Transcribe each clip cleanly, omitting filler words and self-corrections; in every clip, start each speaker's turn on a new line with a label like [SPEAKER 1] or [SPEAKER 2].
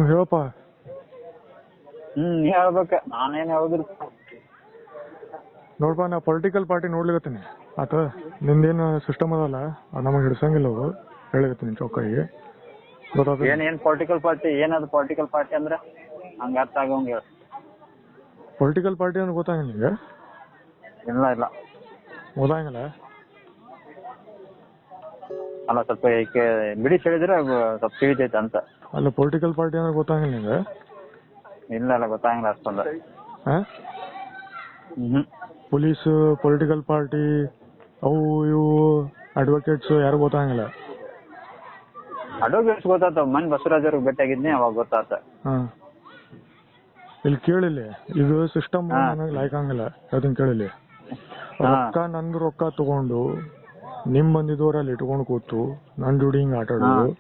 [SPEAKER 1] ಹೇಳಪ್ಪ.
[SPEAKER 2] ನೀ ಹೇಳ್ಬೇಕ, ನಾನೇನ್ ಹೇಳಿದ್ರು.
[SPEAKER 1] ನೋಡ್ಪ, ನಾ ಪೊಲಿಟಿಕಲ್ ಪಾರ್ಟಿ ನೋಡ್ಲಿಕತ್ತೀನಿ ಆತ. ನಿಂದೇನು ಸಿಸ್ಟಮ್ ಅದಲ್ಲ ಅದು ನಮಗೆ ಹಿಡ್ಸಂಗಿಲ್ಲ. ಅವು ಹೇಳಿಕತ್ತೀನಿ ಚೌಕಾಗಿ. ಗೊತ್ತಾಗ
[SPEAKER 2] ಏನ್ ಪೊಲಿಟಿಕಲ್ ಪಾರ್ಟಿ? ಏನದು ಪೊಲಿಟಿಕಲ್ ಪಾರ್ಟಿ ಅಂದ್ರೆ? ಹಂಗ ಅರ್ಥ ಆಗಂಗ ಹೇಳ.
[SPEAKER 1] ಪೊಲಿಟಿಕಲ್ ಪಾರ್ಟಿ ಅಂದ್ರೆ ಗೊತ್ತಾಗಿಲ್ಲ ನಿಂಗೆ?
[SPEAKER 2] ಇಲ್ಲ
[SPEAKER 1] ಗೊತ್ತಾಗಿಲ್ಲ.
[SPEAKER 2] ಅಲ್ಲ, ಸ್ವಲ್ಪ ಬಿಡಿ ಹೇಳಿದ್ರೆ ಸ್ವಲ್ಪ ತಿಳಿತೈತೆ ಅಂತ.
[SPEAKER 1] ಅಲ್ಲ, ಪೊಲಿಟಿಕಲ್ ಪಾರ್ಟಿ ಅಂದ್ರೆ ಗೊತ್ತಾಗಿಲ್ಲ ನಿಂಗೆ?
[SPEAKER 2] ಇಲ್ಲ ಗೊತ್ತಾಗಿಲ್ಲ ಅಷ್ಟೊಂದು.
[SPEAKER 1] ಪೊಲೀಸ್, ಪೊಲಿಟಿಕಲ್ ಪಾರ್ಟಿ, ಅವು ಇವು ಅಡ್ವೊಕೇಟ್ಸ್ ಯಾರು ಗೊತ್ತಾಗಿಲ್ಲ.
[SPEAKER 2] ಅಡ್ವೊಕೇಟ್ಸ್ ಗೊತ್ತಾತ. ಮನ್ ಬಸವರಾಜ್ ಅವ್ರಿಗೆ ಭೇಟಿಯಾಗಿದ್ನಿ, ಅವಾಗ ಗೊತ್ತಾತ.
[SPEAKER 1] ಇಲ್ಲಿ ಕೇಳಿಲ್ಲಿ, ಇದು ಸಿಸ್ಟಮ್ ನನಗೆ ಲೈಕ್ ಆಗಂಗಿಲ್ಲ. ಅದನ್ನ ಕೇಳಿಲ್ಲಿ, ನಂದು ರೊಕ್ಕ ತಗೊಂಡು ನಿಮ್ ಬಂದಿದ್ದವರಲ್ಲಿ ಇಟ್ಕೊಂಡು ಕೂತು ನನ್ ಜೋಡಿ ಹಿಂಗ ಆಟ ಆಡೋದು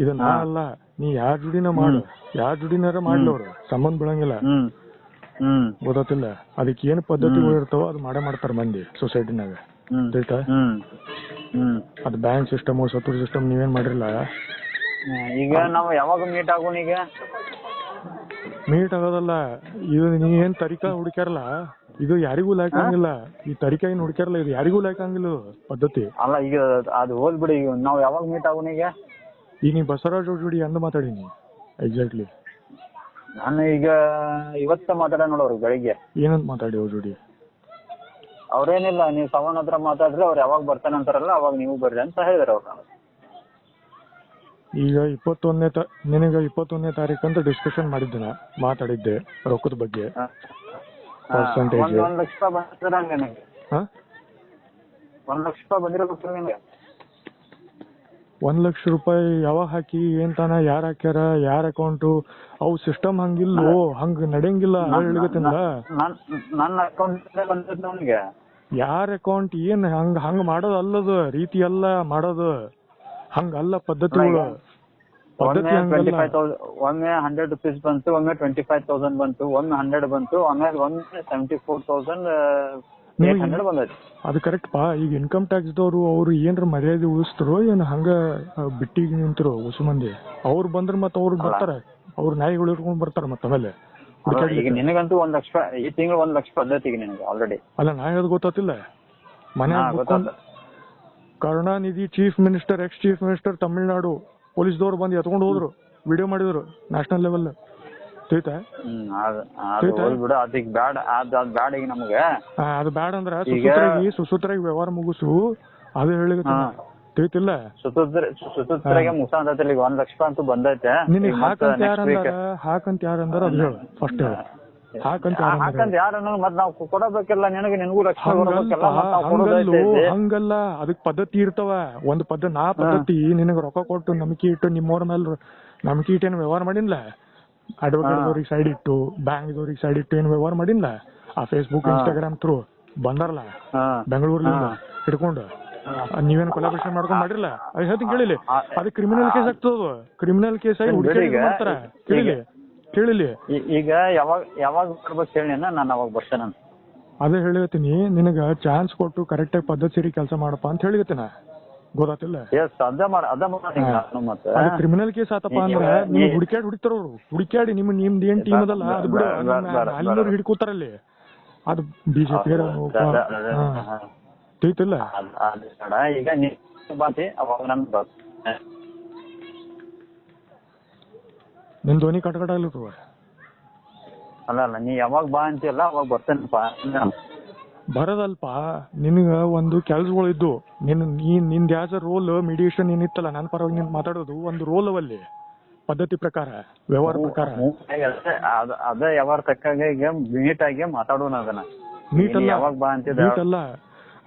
[SPEAKER 1] ಇದು ನಾ ಅಲ್ಲ. ನೀ ಯಾರ ಜುಡಿನ ಮಾಡು, ಯಾರ ಜುಡಿನಾರ ಮಾಡ್ಲವ್ರು, ಸಂಬಂಧ ಬೀಳಂಗಿಲ್ಲ. ಗೊತ್ತಿಲ್ಲ. ಅದಕ್ಕೆ ಏನ್ ಪದ್ಧತಿಗಳು ಇರ್ತಾವ ಅದು ಮಾಡ್ತಾರ ಮಂದಿ ಸೊಸೈಟಿನಾಗ. ತಿಳಿತಾ? ಅದು ಬ್ಯಾಂಕ್ ಸಿಸ್ಟಮ್, ಸತ್ತೂರ್ ಸಿಸ್ಟಮ್ ನೀವೇನ್ ಮಾಡಿರಲ್ಲ.
[SPEAKER 2] ಈಗ ನಾವು ಯಾವಾಗ ಮೀಟ್ ಆಗೋಣ? ಈಗ
[SPEAKER 1] ಮೀಟ್ ಆಗೋದಲ್ಲ, ಇದು ನೀ ಏನ್ ತರಿಕಾ ಹುಡುಕ್ಯಾರಲ್ಲ, ಇದು ಯಾರಿಗೂ ಲೈಕ್ ಆಗಿಲ್ಲ. ಈ ತರಿಕಾ ಏನ್ ಹುಡುಕ್ಯಾರಲ್ಲ, ಇದು ಯಾರಿಗೂ ಲೈಕ್ ಆಗಿಲ್ಲ ಪದ್ಧತಿ.
[SPEAKER 2] ಅಲ್ಲ, ಈಗ ಅದು ಹೋಲ್ಬಿಡಿ. ಈಗ ನಾವ್ ಯಾವಾಗ ಮೀಟ್ ಆಗೋಣ? ಈಗ
[SPEAKER 1] ನೀ ಬಸವರಾಜ್ ಅವ್ರ ಜೋಡಿ ಅಂದ ಮಾತಾಡೀನಿ ಎಕ್ಸಾಕ್ಟ್ಲಿ.
[SPEAKER 2] ನಾನು ಈಗ ಇವತ್ತ ಮಾತಾಡ ನೋಡೋರು ಬೆಳಿಗ್ಗೆ.
[SPEAKER 1] ಏನಂತ ಮಾತಾಡಿ ಅವ್ರ ಜೋಡಿ?
[SPEAKER 2] ಅವ್ರೇನಿಲ್ಲ, ನೀವು ಸವನ್ ಹತ್ರ ಮಾತಾಡ್ರಿ, ಅವ್ರು ಯಾವಾಗ ಬರ್ತಾನೆ ಅಂತಾರಲ್ಲ ಅವಾಗ ನೀವು ಬರ್ರಿ ಅಂತ ಹೇಳಿದಾರೆ ಅವ್ರು.
[SPEAKER 1] ಈಗ ನಿನಗ 21ನೇ ತಾರೀಕು ಅಂತ ಡಿಸ್ಕಷನ್ ಮಾಡಿದ್ದೆ, ಮಾತಾಡಿದ್ದೆ ರೊಕ್ಕದ ಬಗ್ಗೆ. ಪರ್ಸೆಂಟೇಜ್
[SPEAKER 2] 1 ಲಕ್ಷ ರೂಪಾಯಿ ಬಂದಿರ ನನಗೆ. 1 ಲಕ್ಷ ರೂಪಾಯಿ ಬಂದಿರಬೇಕು ನಿಮಗೆ.
[SPEAKER 1] 1 ಲಕ್ಷ ರೂಪಾಯಿ ಯಾವಾಗ ಹಾಕಿ, ಏನ್ ತಾನ, ಯಾರು ಹಾಕ್ಯಾರ, ಯಾರ ಅಕೌಂಟು, ಅವು ಸಿಸ್ಟಮ್ ಹಂಗಿಲ್ಲೋ, ಹಂಗ ನಡೆಯಂಗಿಲ್ಲ. ಹೇಳಿಗತ್ತಿಲ್ಲ,
[SPEAKER 2] ನನ್ನ ಅಕೌಂಟ್ ಬಂದಿದ್ ನನಗೆ.
[SPEAKER 1] ಯಾರ ಅಕೌಂಟ್ ಏನ್ ಹಂಗ ಮಾಡೋದು ಅಲ್ಲದು, ರೀತಿ ಎಲ್ಲ ಮಾಡೋದು ಹಂಗಲ್ಲ ಪದ್ಧತಿಗಳು.
[SPEAKER 2] ಒಮ್ಮೆ 100 ರೂಪೀಸ್ ಬಂತು, ಒಮ್ಮೆ 25,000 ಬಂತು, ಒಮ್ಮೆ 100 ಬಂತು, ಆಮೇಲೆ ಒಮ್ಮೆ 74,800 ಬಂದೈತಿ.
[SPEAKER 1] ಅದು ಕರೆಕ್ಟ್ ಪಾ. ಈಗ ಇನ್ಕಮ್ ಟ್ಯಾಕ್ಸ್ ದವರು ಅವ್ರು ಏನ್ರ ಮರ್ಯಾದೆ ಉಳಿಸ್ತರೋ ಏನ್ ಹಂಗ ಬಿಟ್ಟಿಗೆ ನಿಂತರು ಹೊಸ ಮಂದಿ. ಅವ್ರು ಬಂದ್ರ ಮತ್ತ ಅವ್ರು ಬರ್ತಾರ, ಅವ್ರ ನಾಯಿಗಳು ಇಟ್ಕೊಂಡ್ ಬರ್ತಾರ. ಮತ್ತ ಆಮೇಲೆ
[SPEAKER 2] ಈಗ ನಿನಗಂತೂ 1 ಲಕ್ಷ ಈ ತಿಂಗಳು 1 ಲಕ್ಷ ಪದ್ಧತಿಗೆ ನಿನಗೆ ಆಲ್ರೆಡಿ.
[SPEAKER 1] ಅಲ್ಲ, ನಾ ಹೇಳೋದು ಗೊತ್ತಿಲ್ಲ. ಮನೆ Karunanidhi chief minister, ex chief minister Tamilnadu ಪೊಲೀಸ್ದವ್ರು ಬಂದು ಎತ್ಕೊಂಡು ಹೋದ್ರು, ವಿಡಿಯೋ ಮಾಡಿದ್ರು ನ್ಯಾಷನಲ್ ಲೆವೆಲ್. ತಿಳಿತಾ?
[SPEAKER 2] ಅದಕ್ಕೆ ಬ್ಯಾಡ, ಬ್ಯಾಡ ಈಗ ನಮ್ಗೆ.
[SPEAKER 1] ಅದು ಬ್ಯಾಡ ಅಂದ್ರ ಸುಸೂತ್ರಾಗಿ ವ್ಯವಹಾರ ಮುಗಿಸು. ಅದು ಹೇಳಿದ ತಿಳಿತಿಲ್ಲ.
[SPEAKER 2] ಸುಸೂತ್ರಾಗೆ ಮುಗಿಸ ಅಂತೈತಿ. ಈಗ 1 ಲಕ್ಷ ರೂಪಾಯಿ ಅಂತೂ ಬಂದೈತೆ.
[SPEAKER 1] ನಿನಗೆ ಹಾಕಂತ ಯಾರಂದಾರ ಅದು ಹೇಳು ಫಸ್ಟ್. ಹಾಕಂತ
[SPEAKER 2] ಯಾರು ಮತ್ ನಾವು ಕೊಡಬೇಕಲ್ಲ ನಿನಗೆ, ನಿನಗೂ ಲಕ್ಷ
[SPEAKER 1] ಹಂಗಲ್ಲ. ಅದಕ್ ಪದ್ಧತಿ ಇರ್ತಾವ. ಒಂದ್ ಪದ್ಧತಿ ನಿನಗ ರೊಕ್ಕ ಕೊಟ್ಟು ನಂಬಿಕೆ ಇಟ್ಟು ನಿಮ್ಮವ್ರ ಮೇಲೆ ನಂಬಿಕೆ ಇಟ್ಟೇನು ವ್ಯವಹಾರ ಮಾಡಿನ್ಲ. ಅಡ್ವೊಕೇಟ್ ದವ್ರಿಗೆ ಸೈಡ್ ಇಟ್ಟು, ಬ್ಯಾಂಕ್ ದವ್ರಿಗೆ ಸೈಡ್ ಇಟ್ಟು ಏನು ವ್ಯವಹಾರ ಮಾಡಿನ್ಲ. ಆ ಫೇಸ್ಬುಕ್, ಇನ್ಸ್ಟಾಗ್ರಾಮ್ ಥ್ರೂ ಬಂದಾರಲ್ಲ ಬೆಂಗಳೂರಿನಿಂದ ಹಿಡ್ಕೊಂಡು, ನೀವೇನು ಕೊಲಾಬ್ರೇಷನ್ ಮಾಡ್ಕೊಂಡ್ ಮಾಡಿರಲ್ಲ. ಅದು ಹೇಳ್ತೀನಿ ಕೇಳಿಲಿ, ಅದು ಕ್ರಿಮಿನಲ್ ಕೇಸ್ ಆಗ್ತದ. ಕ್ರಿಮಿನಲ್ ಕೇಸ್ ಆಗಿ ಹುಡುಕಿ ಮಾಡ್ತಾರ. ಕೇಳಿಲಿ.
[SPEAKER 2] ಈಗ ಯಾವಾಗ ಬರ್ಬೇಕು ಹೇಳಿ, ನಾನು ಅವಾಗ ಬರ್ತೇನೆ.
[SPEAKER 1] ಅದೇ ಹೇಳಿಗತ್ತೀನಿ, ನಿನಗ ಚಾನ್ಸ್ ಕೊಟ್ಟು ಕರೆಕ್ಟ್ ಆಗಿ ಪದ್ಧತಿ ಸೇರಿ ಕೆಲಸ ಮಾಡಪ್ಪ ಅಂತ ಹೇಳಿಗತ್ತಿನ. ಗೊತ್ತಾತಿಲ್ಲ? ಕ್ರಿಮಿನಲ್ ಕೇಸ್ ಆತಪ್ಪ ಅಂದ್ರೆ ನೀವು ಹುಡುಕ್ಯಾಡಿ ಅವ್ರು. ಹುಡುಕ್ಯಾಡಿ ನಿಮ್ದು ಏನ್ ಟೀಮ್ ಅದಲ್ಲ ಅದು ಬಿಡು, ಅಲ್ಲಿನವ್ರು ಹಿಡ್ಕೋತಾರಲ್ಲಿ. ಅದು ಬಿಜೆಪಿ ತಿಳಿತಿಲ್ಲ.
[SPEAKER 2] ಈಗ
[SPEAKER 1] ನಿನ್ ಧ್ವನಿ ಕಟ್ಕಟ ಆಗ್ಲಿತ್ತವ.
[SPEAKER 2] ಅಲ್ಲ, ನೀ ಯಾವಾಗ ಬಾ ಅಂತೀಯಲ್ಲ ಅವಾಗ ಬರ್ತೇನಪ್ಪ.
[SPEAKER 1] ಬರೋದಲ್ಪ, ನಿನಗ ಒಂದು ಕೆಲ್ಸಗಳು ಇದ್ದು, ನಿಂದ ಯಾಸ್ ಅ ರೋಲ್ ಮೀಡಿಯೇಷನ್ ಏನಿತ್ತಲ್ಲ, ನನ್ನ ಪರವಾಗಿ ನಿನ್ ಮಾತಾಡೋದು ಒಂದು ರೋಲ್ ಅವಲ್ಲಿ, ಪದ್ಧತಿ ಪ್ರಕಾರ, ವ್ಯವಹಾರ ಪ್ರಕಾರ.
[SPEAKER 2] ಅದೇ ವ್ಯವಹಾರ ತಕ್ಕಾಗ ಈಗ ಮೀಟ್ ಆಗಿ ಮಾತಾಡೋಣ. ಅದನ್ನ
[SPEAKER 1] ಮೀಟ್ ಅಲ್ಲ,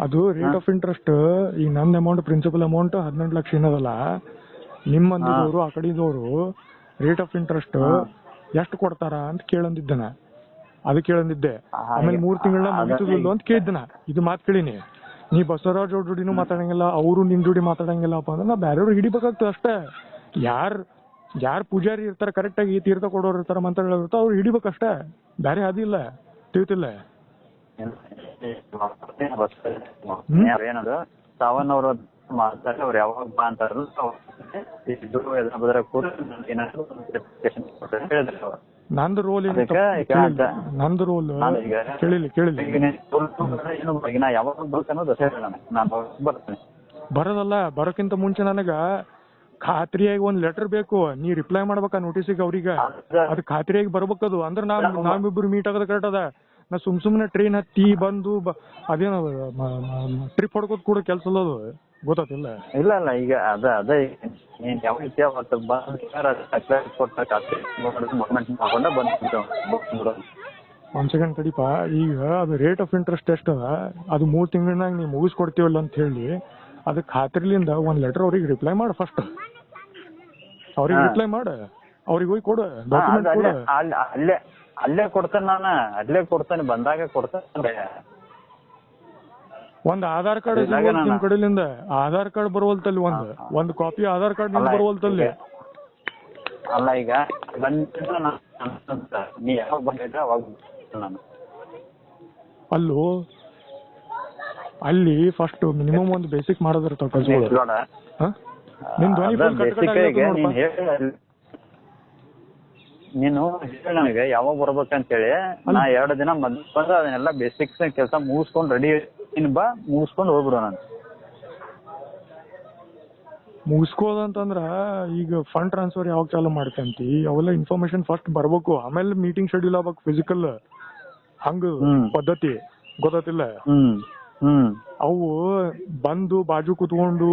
[SPEAKER 1] ಅದು ರೇಟ್ ಆಫ್ ಇಂಟ್ರೆಸ್ಟ್. ಈಗ ನನ್ನ ಅಮೌಂಟ್, ಪ್ರಿನ್ಸಿಪಲ್ ಅಮೌಂಟ್ 18 ಲಕ್ಷ ಏನದಲ್ಲ, ನಿಮ್ಮಂದಿದವರು ಆ ಕಡೆದವರು ರೇಟ್ ಆಫ್ ಇಂಟ್ರೆಸ್ಟ್ ಎಷ್ಟು ಕೊಡ್ತಾರ ಅಂತ ಕೇಳಂದಿದ್ದನ. ಅದು ಕೇಳಂದಿದ್ದೆ. ಆಮೇಲೆ 3 ತಿಂಗಳನ್ನ ಮುಗಿತದಿಲ್ಲ ಅಂತ ಕೇಳಿದ್ದನ. ಇದು ಮಾತು ಕೇಳಿನಿ. ನೀ ಬಸವರಾಜ್ ಅವ್ರ ಜೋಡಿನೂ ಮಾತಾಡಂಗಿಲ್ಲ, ಅವರು ನಿನ್ ಜೋಡಿ ಮಾತಾಡಂಗಿಲ್ಲಪ್ಪ ಅಂದ್ರೆ ನಾ ಬೇರೆಯವ್ರು ಹಿಡಿಬೇಕಾಗ್ತದೆ ಅಷ್ಟೇ. ಯಾರ್ ಪೂಜಾರಿ ಇರ್ತಾರ, ಕರೆಕ್ಟ್ ಆಗಿ ತೀರ್ಥ ಕೊಡೋರು ಇರ್ತಾರ, ಮಂತ್ರಗಳು ಇರ್ತಾರ, ಅವ್ರು ಹಿಡಿಬೇಕಷ್ಟೇ. ಬೇರೆ ಅದಿಲ್ಲ. ತಿಳಿತಿಲ್ಲ?
[SPEAKER 2] ಏನದು ಸಾವನ್ ಅವರು ಮಾತಾಡಿ ಅವ್ರು ಯಾವಾಗ ಬಾ ಅಂತಾರಲ್ಲ ಇಬ್ರು ಎಲ್ಲ ಬದ್ರ ಕೂಡ ಏನಾದ್ರು ರೆಪ್ರೆಸೆಂಟೇಷನ್ ಕೊಡ್ತಾರೆ ಹೇಳಿದ್ರು ಅವ್ರು.
[SPEAKER 1] ನಂದು ರೋಲ್ ನಂದು ರೋಲ್ ಕೇಳಿಲಿ
[SPEAKER 2] ಈಗ ನಾ ಯಾವಾಗ ಬರ್ತಾನೋ ಹೇಳಿ ನಾನು ಬರ್ತೇನೆ.
[SPEAKER 1] ಬರೋದಲ್ಲ, ಬರೋಕ್ಕಿಂತ ಮುಂಚೆ ನನಗ ಖಾತ್ರಿಯಾಗಿ ಒಂದ್ ಲೆಟರ್ ಬೇಕು. ನೀ ರಿಪ್ಲೈ ಮಾಡ್ಬೇಕಾ ನೋಟಿಸಿಗೆ ಅವ್ರಿಗೆ, ಅದ್ ಖಾತ್ರಿಯಾಗಿ ಬರ್ಬೇಕದು. ಅಂದ್ರೆ ನಾವಿಬ್ರು ಮೀಟ್ ಆಗೋದು ಕರೆಕ್ಟ್ ಅದ. ನಾ ಸುಮ್ನೆ ಟ್ರೈನ್ ಹತ್ತಿ ಬಂದು ಅದೇನ ಟ್ರಿಪ್ ಹೊಡ್ಕೋದ್ ಕೂಡ ಕೆಲಸ ಅಲ್ಲದು, ಗೊತ್ತಿಲ್ಲ.
[SPEAKER 2] ಇಲ್ಲ ಇಲ್ಲ ಈಗ ಅದೇ ನೀನ್ ಯಾವ ರೀತಿ ಅವತ್ತು
[SPEAKER 1] ಒಂದ್ ಸೆಕೆಂಡ್ ತಡಿಪ. ಈಗ ಅದು ರೇಟ್ ಆಫ್ ಇಂಟ್ರೆಸ್ಟ್ ಎಷ್ಟ ಅದ, ಅದು 3 ತಿಂಗಳಾಗ ನೀವು ಮುಗಿಸ್ಕೊಡ್ತೀವಲ್ಲ ಅಂತ ಹೇಳಿ ಅದಕ್ಕೆ ಖಾತ್ರಿಲಿಂದ ಒಂದ್ ಲೆಟರ್ ಅವ್ರಿಗೆ ರಿಪ್ಲೈ ಮಾಡ. ಫಸ್ಟ್ ಅವ್ರಿಗೆ ರಿಪ್ಲೈ ಮಾಡ, ಅವ್ರಿಗೆ ಹೋಗಿ ಕೊಡು ಡಾಕ್ಯುಮೆಂಟ್ ಕೊಡು.
[SPEAKER 2] ಅಲ್ಲೇ ಕೊಡ್ತೇನೆ, ನಾನು ಅಲ್ಲೇ ಕೊಡ್ತೇನೆ, ಬಂದಾಗ ಕೊಡ್ತೇನೆ.
[SPEAKER 1] ಒಂದ್ ಆಧಾರ್ ಕಾರ್ಡ್ ನಿಮ್ ಕಡೆಲಿಂದ ಆಧಾರ್ ಕಾರ್ಡ್ ಬರುವಲ್ತಲ್ಲಿ, ಒಂದ್ ಕಾಪಿ ಆಧಾರ್ ಕಾರ್ಡ್ ನಿಮ್ಗೆ ಬರುವಲ್ತಲ್ಲಿ.
[SPEAKER 2] ಅಲ್ಲ ಈಗ ನೀ ಯಾವಾಗ ಬಂದಿದ್ರೆ ಅವಾಗ ನಾನು
[SPEAKER 1] ಅಲ್ಲೂ ಅಲ್ಲಿ ಫಸ್ಟ್ ಮಿನಿಮಮ್ ಒಂದು ಬೇಸಿಕ್ ಮಾಡೋದಿರ್ತಾವ ಕೆಲ್ಸಗಳು. ನಿಮ್ ಧ್ವನಿ
[SPEAKER 2] ನೀನು ಹೇಳಿ ನನಗೆ ಯಾವಾಗ ಬರ್ಬೇಕಂತೇಳಿ, ನಾ 2 ದಿನ ಮೊದ್ಲು ಬಂದ್ರೆ ಅದನ್ನೆಲ್ಲ ಬೇಸಿಕ್ಸ್ ಕೆಲಸ ಮುಗಿಸ್ಕೊಂಡು ರೆಡಿ ಬಾ, ಮುಗಿಸ್ಕೊಂಡು ಹೋಗ್ಬಿಡು. ನಾನು
[SPEAKER 1] ಮುಗಿಸ್ಕೋದಂತಂದ್ರ ಈಗ ಫಂಡ್ ಟ್ರಾನ್ಸ್ಫರ್ ಯಾವಾಗ ಚಾಲು ಮಾಡ್ತಂತಿ ಅವೆಲ್ಲ ಇನ್ಫಾರ್ಮೇಶನ್ ಫಸ್ಟ್ ಬರ್ಬೇಕು, ಆಮೇಲೆ ಮೀಟಿಂಗ್ ಶೆಡ್ಯೂಲ್ ಆಗ್ಬೇಕು ಫಿಸಿಕಲ್. ಹಂಗ ಪದ್ಧತಿ ಗೊತ್ತಿಲ್ಲ. ಅವು ಬಂದು ಬಾಜು ಕುತ್ಕೊಂಡು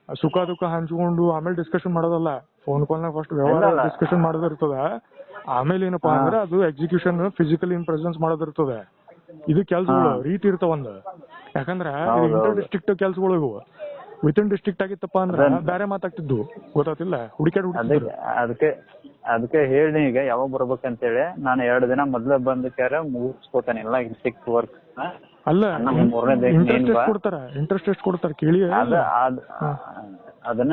[SPEAKER 1] ಸುಖ ದುಃಖ ಹಂಚ್ಕೊಂಡು ಆಮೇಲೆ ಡಿಸ್ಕಷನ್ ಮಾಡೋದಲ್ಲ. ಫೋನ್ ಕಾಲ್ನಾಗ ಫಸ್ಟ್ ವ್ಯವಹಾರ ಡಿಸ್ಕಷನ್ ಮಾಡೋದಿರ್ತದ. ಆಮೇಲೆ ಏನಪ್ಪಾ ಅಂದ್ರೆ ಅದು ಎಕ್ಸಿಕ್ಯೂಷನ್ ಫಿಸಿಕಲ್ ಇನ್ ಪ್ರೆಸೆನ್ಸ್ ಮಾಡೋದಿರ್ತದೆ. ಇದು ಕೆಲ್ಸಗಳು ರೀತಿ ಇರ್ತಾವಂದ. ಯಾಕಂದ್ರ ಇಂಟರ್ ಡಿಸ್ಟ್ರಿಕ್ಟ್ ಕೆಲ್ಸಗಳು ಇವು. ವಿತಿನ್ ಡಿಸ್ಟ್ರಿಕ್ಟ್ ಆಗಿತ್ತಪ್ಪ ಅಂದ್ರೆ ಬೇರೆ ಮಾತಾಡ್ತಿದ್ದು, ಗೊತ್ತಿಲ್ಲ.
[SPEAKER 2] ಅದಕ್ಕೆ ಹೇಳಿ ಈಗ ಯಾವಾಗ ಬರ್ಬೇಕಂತೇಳಿ ನಾನು 2 ದಿನ ಮೊದ್ಲು ಬಂದ ಕ್ಯಾರ ಮುಗಿಸ್ಕೋತಾನೆ ಎಲ್ಲ ಸಿಕ್ಸ್ ವರ್ಕ್.
[SPEAKER 1] ಅಲ್ಲ ಇಂಟ್ರೆಸ್ಟ್ ಕೊಡ್ತಾರ, ಇಂಟ್ರೆಸ್ಟ್ ಎಷ್ಟು ಕೊಡ್ತಾರ ಕೇಳಿ.
[SPEAKER 2] ಅದನ್ನ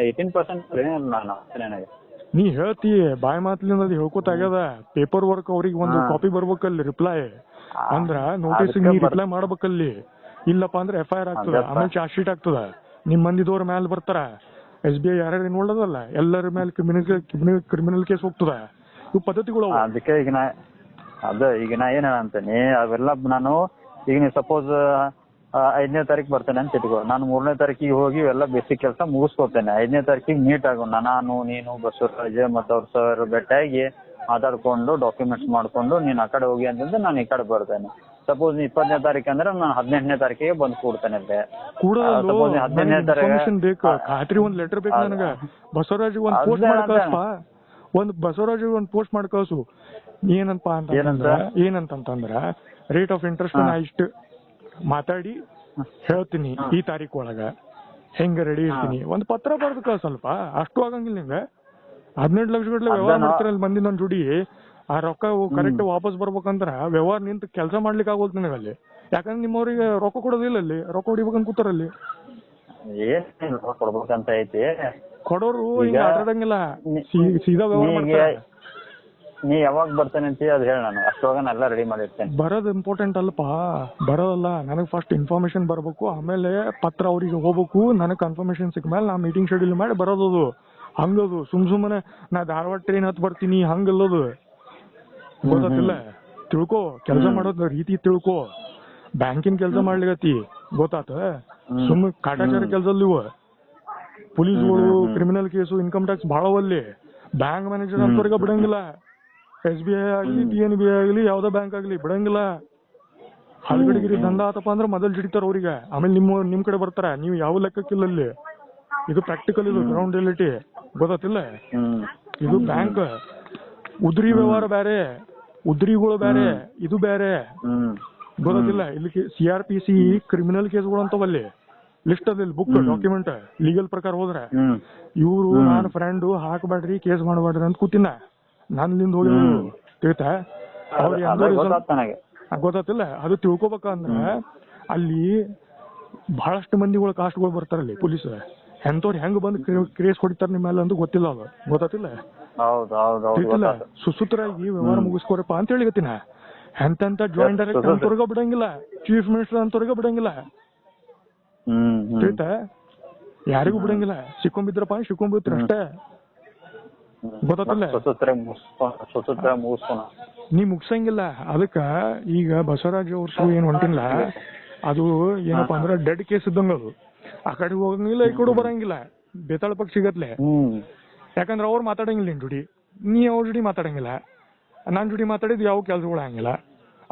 [SPEAKER 2] 18% ನನಗೆ
[SPEAKER 1] ನೀ ಹೇಳ್ತಿ ಬಾಯ್ ಮಾತ್ಲಿಂದ ಅದು ಹೇಳ್ಕೊತ ಆಗ್ಯದ. ಪೇಪರ್ ವರ್ಕ್ ಅವ್ರಿಗೆ ಒಂದು ಕಾಪಿ ಬರ್ಬೇಕಲ್ಲಿ ರಿಪ್ಲೈ. ಅಂದ್ರ ನೋಟಿಸ್ ನೀ ರಿಪ್ಲೈ ಮಾಡ್ಬೇಕಲ್ಲಿ. ಇಲ್ಲಪ್ಪ ಅಂದ್ರೆ FIR ಆಗ್ತದ, ಆಮೇಲೆ ಚಾರ್ಜ್ ಶೀಟ್ ಆಗ್ತದ. ನಿಮ್ ಮಂದಿದವ್ರ ಮ್ಯಾಲ ಬರ್ತಾರ. SBI ಯಾರ್ಯಾರು ನೋಡೋದಲ್ಲ ಎಲ್ಲರ ಮೇಲೆ ಕ್ರಿಮಿನಲ್ ಕೇಸ್ ಹೋಗ್ತದ. ಇವು ಪದ್ಧತಿಗಳು.
[SPEAKER 2] ಅದಕ್ಕೆ ಈಗ ನಾ ಏನ ಅಂತೀನಿ, ಅವೆಲ್ಲ ನಾನು ಈಗ ನೀವು ಸಪೋಸ್ 5ನೇ ತಾರೀಕು ಬರ್ತೇನೆ ಅಂತ ಇಟ್ಕೋ. ನಾನು 3ನೇ ತಾರೀಕಿಗೆ ಹೋಗಿ ಎಲ್ಲ ಬೇಸಿಕ್ ಕೆಲಸ ಮುಗಿಸ್ಕೊತೇನೆ. 5ನೇ ತಾರೀಕಿಗೆ ಮೀಟ್ ಆಗೋಣ, ನಾನು ನೀನು ಬಸವರಾಜ್ ಮತ್ತು ಅವ್ರ ಸರ್ ಭೇಟಿಯಾಗಿ ಮಾತಾಡ್ಕೊಂಡು ಡಾಕ್ಯುಮೆಂಟ್ಸ್ ಮಾಡ್ಕೊಂಡು ನೀನ್ ಆ ಕಡೆ ಹೋಗಿ ಅಂತಂದ್ರೆ ನಾನು ಈ ಕಡೆ ಬರ್ತೇನೆ. ಸಪೋಸ್ 20ನೇ ತಾರೀಕು ಅಂದ್ರೆ ನಾನು 18ನೇ ತಾರೀಕಿಗೆ ಬಂದು ಕೂಡ್ತೇನೆ. ಸಪೋಸ್ 18ನೇ ತಾರೀಕು
[SPEAKER 1] ಖಾತ್ರಿ ಒಂದ್ ಲೆಟರ್ ಬೇಕು ನನಗ. ಬಸವರಾಜ್ ಒಂದ್ ಪೋಸ್ಟ್ ಮಾಡಿ ಕಳ್ಸಪ್ಪ, ಬಸವರಾಜ್ ಒಂದ್ ಪೋಸ್ಟ್ ಮಾಡಿ ಕಳ್ಸು. ಏನಂತಂದ್ರ ರೇಟ್ ಆಫ್ ಇಂಟ್ರೆಸ್ಟ್ ನಾ ಇಷ್ಟು ಮಾತಾಡಿ ಹೇಳ್ತೀನಿ, ಈ ತಾರೀಕು ಒಳಗ ಹೆಂಗ ರೆಡಿ ಇರ್ತೀನಿ. ಒಂದ್ ಪತ್ರ ಬರ್ದು ಕಳ್ಸಲ್ಪ, ಅಷ್ಟು ಆಗಂಗಿಲ್ಲ ನಿಂಗ. 18 ಲಕ್ಷ ಗಟ್ಲೆ ವ್ಯವಹಾರ ಮಾಡ್ತಾರಲ್ಲ ಮಂದಿ ನನ್ ಜೋಡಿ. ಆ ರೊಕ್ಕ ಕರೆಕ್ಟ್ ವಾಪಸ್ ಬರ್ಬೇಕಂದ್ರ ವ್ಯವಹಾರ ನಿಂತ ಕೆಲಸ ಮಾಡ್ಲಿಕ್ಕೆ ಆಗೋಲ್ತು ನಿನಗಲ್ಲಿ. ಯಾಕಂದ್ರೆ ನಿಮ್ಮವ್ರಿಗೆ ರೊಕ್ಕ ಕೊಡೋದಿಲ್ಲ, ಅಲ್ಲಿ ರೊಕ್ಕ ಹೊಡಿಬೇಕಂತ ಕೂತಾರಲ್ಲಿ.
[SPEAKER 2] ಏನ್ ಕೊಡ್ಬೇಕಂತ ಐತಿ,
[SPEAKER 1] ಕೊಡೋರು ಹಿಂಗ ಆಟಾಡಂಗಿಲ್ಲ, ಸೀದಾ ವ್ಯವಹಾರ ಮಾಡ್ತಾರೆ.
[SPEAKER 2] ನೀ ಯಾವಾಗ ಬರ್ತಾನೆ ಅಂತ ಅದು ಹೇಳ, ನಾನು ಅಷ್ಟೊಳಗ ಎಲ್ಲ ರೆಡಿ ಮಾಡಿರ್ತೇನೆ.
[SPEAKER 1] ಬರೋದು ಇಂಪಾರ್ಟೆಂಟ್ ಅಲ್ಪ, ಬರೋದಲ್ಲ. ನನಗ್ ಫಸ್ಟ್ ಇನ್ಫಾರ್ಮೇಶನ್ ಬರ್ಬೇಕು, ಆಮೇಲೆ ಪತ್ರ ಅವ್ರಿಗೆ ಹೋಗ್ಬೇಕು. ನನಗ್ ಕನ್ಫರ್ಮೇಶನ್ ಸಿಕ್ಕ ಮೇಲೆ ನಾ ಮೀಟಿಂಗ್ ಶೆಡ್ಯೂಲ್ ಮಾಡಿ ಬರೋದು. ಹಂಗದು ಸುಮ್ನೆ ನಾ ಧಾರವಾಡ ಟ್ರೈನ್ ಹತ್ ಬರ್ತೀನಿ ಹಂಗಲ್ಲದು, ಗೊತ್ತಿಲ್ಲ. ತಿಳ್ಕೊ, ಕೆಲಸ ಮಾಡೋದ್ ರೀತಿ ತಿಳ್ಕೊ. ಬ್ಯಾಂಕಿನ ಕೆಲಸ ಮಾಡ್ಲಿಕತ್ತಿ ಗೊತ್ತಾತ. ಸುಮ್ ಕಾಟಾಚಾರ ಕೆಲ್ಸಲ್ಲಿ ಇವ ಪೊಲೀಸ್ಗಳು, ಕ್ರಿಮಿನಲ್ ಕೇಸು, ಇನ್ಕಮ್ ಟ್ಯಾಕ್ಸ್ ಭಾಳವಲ್ಲಿ. ಬ್ಯಾಂಕ್ ಮ್ಯಾನೇಜರ್ ಅಂತವ್ರಿಗೆ ಬಿಡಂಗಿಲ್ಲ. SBI ಆಗ್ಲಿ, PNB ಆಗ್ಲಿ, ಯಾವ್ದೋ ಬ್ಯಾಂಕ್ ಆಗ್ಲಿ ಬಿಡಂಗಿಲ್ಲ. ಹಳಗಡಿಗಿರಿ ದಂಡ ಆತಪ್ಪ ಅಂದ್ರೆ ಮೊದಲ್ ಜಿಡಿತಾರ ಅವ್ರಿಗೆ, ಆಮೇಲೆ ನಿಮ್ ಕಡೆ ಬರ್ತಾರ. ನೀವು ಯಾವ ಲೆಕ್ಕಕ್ಕಿಲ್ಲ ಅಲ್ಲಿ. ಇದು ಪ್ರಾಕ್ಟಿಕಲ್, ಇದು ಗ್ರೌಂಡ್ ರಿಯಾಲಿಟಿ, ಗೊತ್ತಿಲ್ಲ. ಇದು ಬ್ಯಾಂಕ್ ಉದ್ರಿ ವ್ಯವಹಾರ ಬೇರೆ, ಉದ್ರಿಗಳು ಬೇರೆ, ಇದು ಬೇರೆ, ಗೊತ್ತಿಲ್ಲ. ಇಲ್ಲಿ CRPC ಕ್ರಿಮಿನಲ್ ಕೇಸ್ಗಳು ಅಂತವಲ್ಲಿ ಲಿಸ್ಟ್ ಅದ, ಬುಕ್ ಡಾಕ್ಯುಮೆಂಟ್ ಲೀಗಲ್ ಪ್ರಕಾರ ಹೋದ್ರೆ. ಇವ್ರು ನಾನು ಫ್ರೆಂಡ್ ಹಾಕಬೇಡ್ರಿ, ಕೇಸ್ ಮಾಡಬೇಡ್ರಿ ಅಂತ ಕೂತಿನ. ನನ್ನಿಂದ ಹೋಗಿ ತಿಳಿತಾ ಗೊತ್ತಿಲ್ಲ. ಅದು ತಿಳ್ಕೊಬೇಕಂದ್ರ ಅಲ್ಲಿ ಬಹಳಷ್ಟು ಮಂದಿಗಳು ಕಾಸ್ಟ್ಗಳು ಬರ್ತಾರಲ್ಲಿ ಪೊಲೀಸ್. ಎಂತವ್ರು ಹೆಂಗ್ ಬಂದು ಕೇಸ್ ಹೊಡಿತಾರ ನಿಮ್ಮೆಲ್ಲ ಅಂತ ಗೊತ್ತಿಲ್ಲ. ಅದು ಗೊತ್ತಿಲ್ಲ. ಸುಸೂತ್ರಾಗಿ ವ್ಯವಹಾರ ಮುಗಿಸ್ಕೊರಪ್ಪ ಅಂತ ಹೇಳಿಗತ್ತಿನ. ಎಂತ ಜಾಯಿಂಟ್ ಡೈರೆಕ್ಟರ್ ಅಂತವ್ರಿಗ ಬಿಡಂಗಿಲ್ಲ, ಚೀಫ್ ಮಿನಿಸ್ಟರ್ ಅಂತವ್ರಿಗ ಬಿಡಂಗಿಲ್ಲ. ತಿಳಿತಾ ಯಾರಿಗೂ ಬಿಡಂಗಿಲ್ಲ. ಸಿಕ್ಕೊಂಬಿದ್ರಪ್ಪ ಸಿಕ್ಕೊಂಬಿತ್ರ ಅಷ್ಟೇ, ಗೊತ್ತಿಲ್ಲ. ನೀ ಮುಗ್ಸಂಗಿಲ್ಲ. ಅದಕ್ಕ ಈಗ ಬಸವರಾಜ್ ಅವ್ರ ಏನ್ ಹೊಂಟಿಲ್ಲ, ಅದು ಏನಪ್ಪಾ ಅಂದ್ರ ಡೆಡ್ ಕೇಸ್ ಇದ್ದಂಗ. ಅದು ಆ ಕಡೆ ಹೋಗಂಗಿಲ್ಲ, ಈ ಕಡೆ ಬರಂಗಿಲ್ಲ, ಬೇತಾಳ ಪಕ್ಷ ಸಿಗತ್ಲೆ. ಯಾಕಂದ್ರ ಅವ್ರು ಮಾತಾಡಂಗಿಲ್ಲ ನಿನ್ ಜುಡಿ, ನೀ ಅವ್ರ ಜುಡಿ ಮಾತಾಡಂಗಿಲ್ಲ, ನಾನ್ ಜುಡಿ ಮಾತಾಡಿದ್ ಯಾವ ಕೆಲ್ಸಗಳು ಹಂಗಿಲ್ಲ.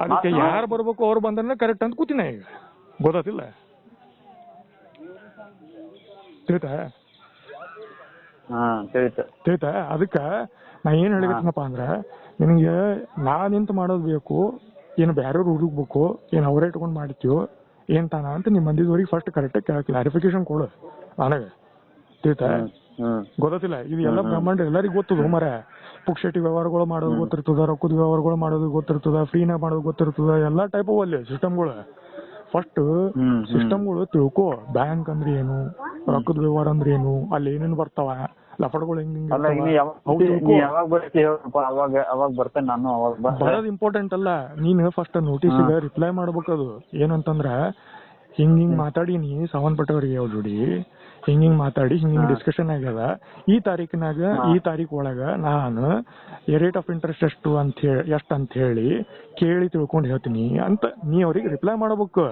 [SPEAKER 1] ಅದಕ್ಕೆ ಯಾರು ಬರ್ಬೇಕು ಅವ್ರು ಬಂದ್ರೆ ಕರೆಕ್ಟ್ ಅಂತ ಕೂತಿನ ಈಗ, ಗೊತ್ತಿಲ್ಲ. ತಿಳಿತ. ಅದಕ್ಕ ನಾ ಏನ್ ಹೇಳಿಕತ್ತನಪ್ಪ ಅಂದ್ರ, ನಿನಗೆ ನಾ ನಿಂತ ಮಾಡೋದ್ ಬೇಕು ಏನ್ ಬ್ಯಾರೆಯವ್ರು ಹುಡುಕ್ಬೇಕು, ಏನ್ ಅವರೇ ಇಟ್ಕೊಂಡ್ ಮಾಡ್ತೀವೋ ಏನ್ ತಾನ ಅಂತ ನಿಮ್ ಮಂದಿದವ್ರಿಗೆ ಫಸ್ಟ್ ಕರೆಕ್ಟ್ ಕ್ಲಾರಿಫಿಕೇಶನ್ ಕೊಡು ನನಗೆ. ತಿಳಿತ, ಗೊತ್ತಿಲ್ಲ. ಇದು ಎಲ್ಲ ಬ್ರಹ್ಮಾಂಡ ಎಲ್ಲರಿಗೂ ಗೊತ್ತದ ಮರ. ಪುಕ್ಷಟಿ ವ್ಯವಹಾರಗಳು ಮಾಡೋದು ಗೊತ್ತಿರ್ತದ, ರೊಕ್ಕದ ವ್ಯವಹಾರಗಳು ಮಾಡೋದು ಗೊತ್ತಿರ್ತದ, ಫ್ರೀನ ಮಾಡೋದು ಗೊತ್ತಿರ್ತದ, ಎಲ್ಲಾ ಟೈಪ್ ಅಲ್ಲಿ ಸಿಸ್ಟಮ್ಗಳು. ಫಸ್ಟ್ ಸಿಸ್ಟಮ್ಗಳು ತಿಳ್ಕೊ. ಬ್ಯಾಂಕ್ ಅಂದ್ರೆ ಏನು, ರೊಕ್ಕದ ವ್ಯವಹಾರ ಅಂದ್ರೆ ಏನು, ಅಲ್ಲಿ ಏನೇನು ಬರ್ತಾವ, ಲಫಡ್ಗಳು ಬರೋದ್ ಇಂಪಾರ್ಟೆಂಟ್ ಅಲ್ಲ. ನೀನ್ ಫಸ್ಟ್ ನೋಟಿಸ್ಗೆ ರಿಪ್ಲೈ ಮಾಡ್ಬೇಕದು. ಏನಂತಂದ್ರ ಹಿಂಗ್ ಮಾತಾಡಿನಿ ಸಾವನ್ ಪಟ್ಟವ್ರಿಗೆ ಅವ್ರ ಜೋಡಿ, ಹಿಂಗ್ ಮಾತಾಡಿ ಹಿಂಗ್ ಡಿಸ್ಕಷನ್ ಆಗ್ಯದ, ಈ ತಾರೀಕಿನಾಗ ಈ ತಾರೀಕ್ ಒಳಗ ನಾನು ರೇಟ್ ಆಫ್ ಇಂಟ್ರೆಸ್ಟ್ ಎಷ್ಟ್ ಅಂತ ಹೇಳಿ ಕೇಳಿ ತಿಳ್ಕೊಂಡ್ ಹೇಳ್ತೀನಿ ಅಂತ ನೀ ಅವ್ರಿಗೆ ರಿಪ್ಲೈ ಮಾಡ್ಬೇಕು.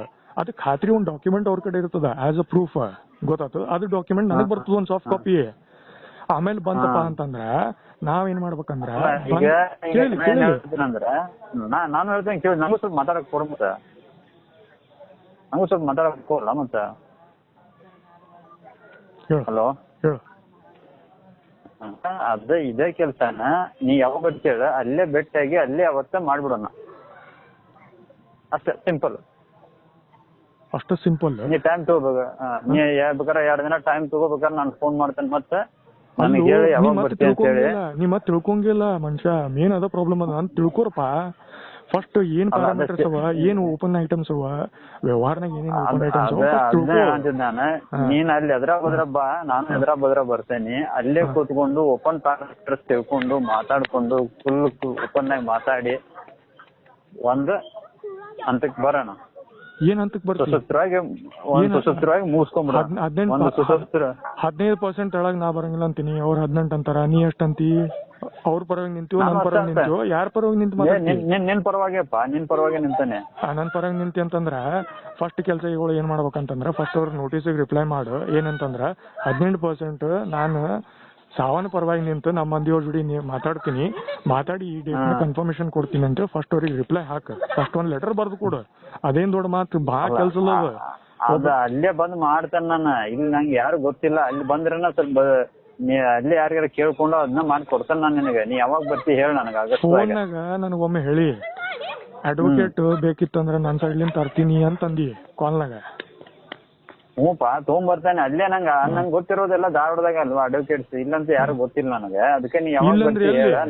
[SPEAKER 1] ಅದು ಖಾತ್ರಿ ಒಂದ್ ಡಾಕ್ಯುಮೆಂಟ್ ಅವ್ರ ಕಡೆ ಇರ್ತದ ಆಸ್ ಅ ಪ್ರೂಫ್, ಗೊತ್ತಾತು. ಅದು ಡಾಕ್ಯುಮೆಂಟ್ ನನಗ್ ಬರ್ತದ ಒಂದ್ ಸಾಫ್ಟ್ ಕಾಪಿ. ಆಮೇಲೆ ಬಂತಪ್ಪ ಅಂತಂದ್ರ ನಾವೇನ್ ಮಾಡ್ಬೇಕಂದ್ರ,
[SPEAKER 2] ನಾನು ಹೇಳ್ತೇನೆ ಕೇಳಿ, ನಂಗೂ ಸ್ವಲ್ಪ ಮಾತಾಡಕ್ ಕೊಡ, ಮತ್ತೆ ನಂಗೂ ಸ್ವಲ್ಪ ಮಾತಾಡಕ್ ಕೊಡಲ್ಲ ಮತ್ತೆ. ಹಲೋ, ಅದ ಇದೇ ಕೆಲ್ಸನ ನೀ ಯಾವಾಗ ಕೇಳ ಅಲ್ಲೇ ಭೇಟಿಯಾಗಿ ಅಲ್ಲೇ ಅವತ್ತ ಮಾಡ್ಬಿಡೋಣ, ಅಷ್ಟೇ ಸಿಂಪಲ್.
[SPEAKER 1] ಅಷ್ಟು ಸಿಂಪಲ್.
[SPEAKER 2] ನೀ ಟೈಮ್ ತಗೋಬೇಕ, ನೀ ಬೇಕಾರೆ 2 ದಿನ ಟೈಮ್ ತಗೋಬೇಕಾದ್ರೆ ನಾನು ಫೋನ್ ಮಾಡ್ತೇನೆ. ಮತ್ತೆ ನನಗೆ ಹೇಳಿ ಯಾವಾಗ ಬರ್ತೀನಿ ಅಂತ ಹೇಳಿ.
[SPEAKER 1] ನೀ ಮತ್ತೆ ತಿಳ್ಕೊಂಗಿಲ್ಲ ಮನುಷ್ಯ, ಮೇನ್ ಅದ ಪ್ರಾಬ್ಲಮ್ ಅದ ಅಂತ ತಿಳ್ಕೊರಪ್ಪ. ಫಸ್ಟ್ ಏನ್ ಪ್ಯಾರಾಮೀಟರ್ಸ್ ಅವ, ಏನ್ ಓಪನ್ ಐಟಮ್ಸ್ ಅವ, ವ್ಯವಹಾರನಾಗ ಏನೇನು ಓಪನ್ ಐಟಮ್ಸ್
[SPEAKER 2] ನಾನು. ನೀನ್ ಅಲ್ಲಿ ಎದ್ರ ಬದ್ರ ಬಾ, ನಾನು ಎದ್ರ ಬದ್ರ ಬರ್ತೇನೆ. ಅಲ್ಲೇ ಕೂತ್ಕೊಂಡು ಓಪನ್ ಪ್ಯಾರಾಮೀಟರ್ಸ್ ತಿಳ್ಕೊಂಡು ಮಾತಾಡ್ಕೊಂಡು ಫುಲ್ ಓಪನ್ ಆಗಿ ಮಾತಾಡಿ ಒಂದು ಹಂತಕ್ಕೆ ಬರೋಣ.
[SPEAKER 1] ಏನ್ ಹಂತಕ್ಕೆ ಬರ್ತೀವಿ,
[SPEAKER 2] ಮುಗಿಸ್ಕೊಂಡ್ಬಿಡ.
[SPEAKER 1] 15% ಒಳಗ್ ನಾ ಬರಂಗಿಲ್ಲ ಅಂತೀನಿ, ಅವ್ರ 18 ಅಂತಾರ, ನೀ ಎಷ್ಟ್ ಅಂತಿ? ಅವ್ರ ಪರವಾಗಿ ನಿಂತೀವೋ ನನ್ ಪರವಾಗಿ ನಿಂತೀವೋ? ಯಾರ ಪರವಾಗಿ ನಿಂತು
[SPEAKER 2] ನಿನ್ ಪರವಾಗಿಪ್ಪ, ನಿನ್ ಪರವಾಗಿ ನಿಂತಾನೆ.
[SPEAKER 1] ನನ್ ಪರವಾಗಿ ನಿಂತಿ ಅಂತಂದ್ರ ಫಸ್ಟ್ ಕೆಲಸಗಳು ಏನ್ ಮಾಡ್ಬೇಕಂತಂದ್ರ, ಫಸ್ಟ್ ಅವ್ರ ನೋಟಿಸಿಗೆ ರಿಪ್ಲೈ ಮಾಡು. ಏನಂತಂದ್ರ 18% ನಾನು ಸಾವನ್ನ ಪರವಾಗಿ ನಿಂತು ನಮ್ಮ ಮಂದಿಯವ್ರ ಜೋಡಿ ಮಾತಾಡ್ತೀನಿ, ಮಾತಾಡಿ ಈ ಡೇಟ್ ಕನ್ಫರ್ಮೇಶನ್ ಕೊಡ್ತೀನಿ ಅಂತ ಫಸ್ಟ್ ಅವ್ರಿಗೆ ರಿಪ್ಲೈ ಹಾಕ. ಫಸ್ಟ್ ಒಂದ್ ಲೆಟರ್ ಬರ್ದು ಕೊಡು. ಅದೇನ್ ದೊಡ್ಡ ಮಾತು, ಬಾ ಕೆಲ್ಸ
[SPEAKER 2] ಅದ ಅಲ್ಲೇ ಬಂದ್ ಮಾಡ್ತೇನೆ ನಾನು. ಇಲ್ಲಿ ನಂಗೆ ಯಾರು ಗೊತ್ತಿಲ್ಲ, ಅಲ್ಲಿ ಬಂದ್ರನ ಸ್ವಲ್ಪ ನೀ ಅಲ್ಲೇ ಯಾರಿಗಾರ ಕೇಳ್ಕೊಂಡು ಅದನ್ನ ಮಾಡಿ ಕೊಡ್ತೇನೆ ನಾನು ನಿನಗೆ. ನೀ ಯಾವಾಗ ಬರ್ತಿ ಹೇಳ ನನಗ.
[SPEAKER 1] ಫೋನ್ನಾಗ ನನಗೊಮ್ಮೆ ಹೇಳಿ ಅಡ್ವೊಕೇಟ್ ಬೇಕಿತ್ತಂದ್ರ ನನ್ ಸೈಡ್ಲಿಂದ ತರ್ತೀನಿ ಅಂತಂದಿ ಕಾಲ್ನಾಗ.
[SPEAKER 2] ಹ್ಞೂಪಾ ತಗೊಂಬರ್ತಾನೆ. ಅಲ್ಲೇ ನಂಗೆ ಗೊತ್ತಿರೋದೆಲ್ಲ ಧಾರವಾಡದಾಗ ಅಲ್ವಾ ಅಡ್ವೊಕೇಟ್ಸ್, ಇಲ್ಲಂತ ಯಾರು ಗೊತ್ತಿಲ್ಲ ನನಗೆ. ಅದಕ್ಕೆ ನೀ ಯಾವಾಗ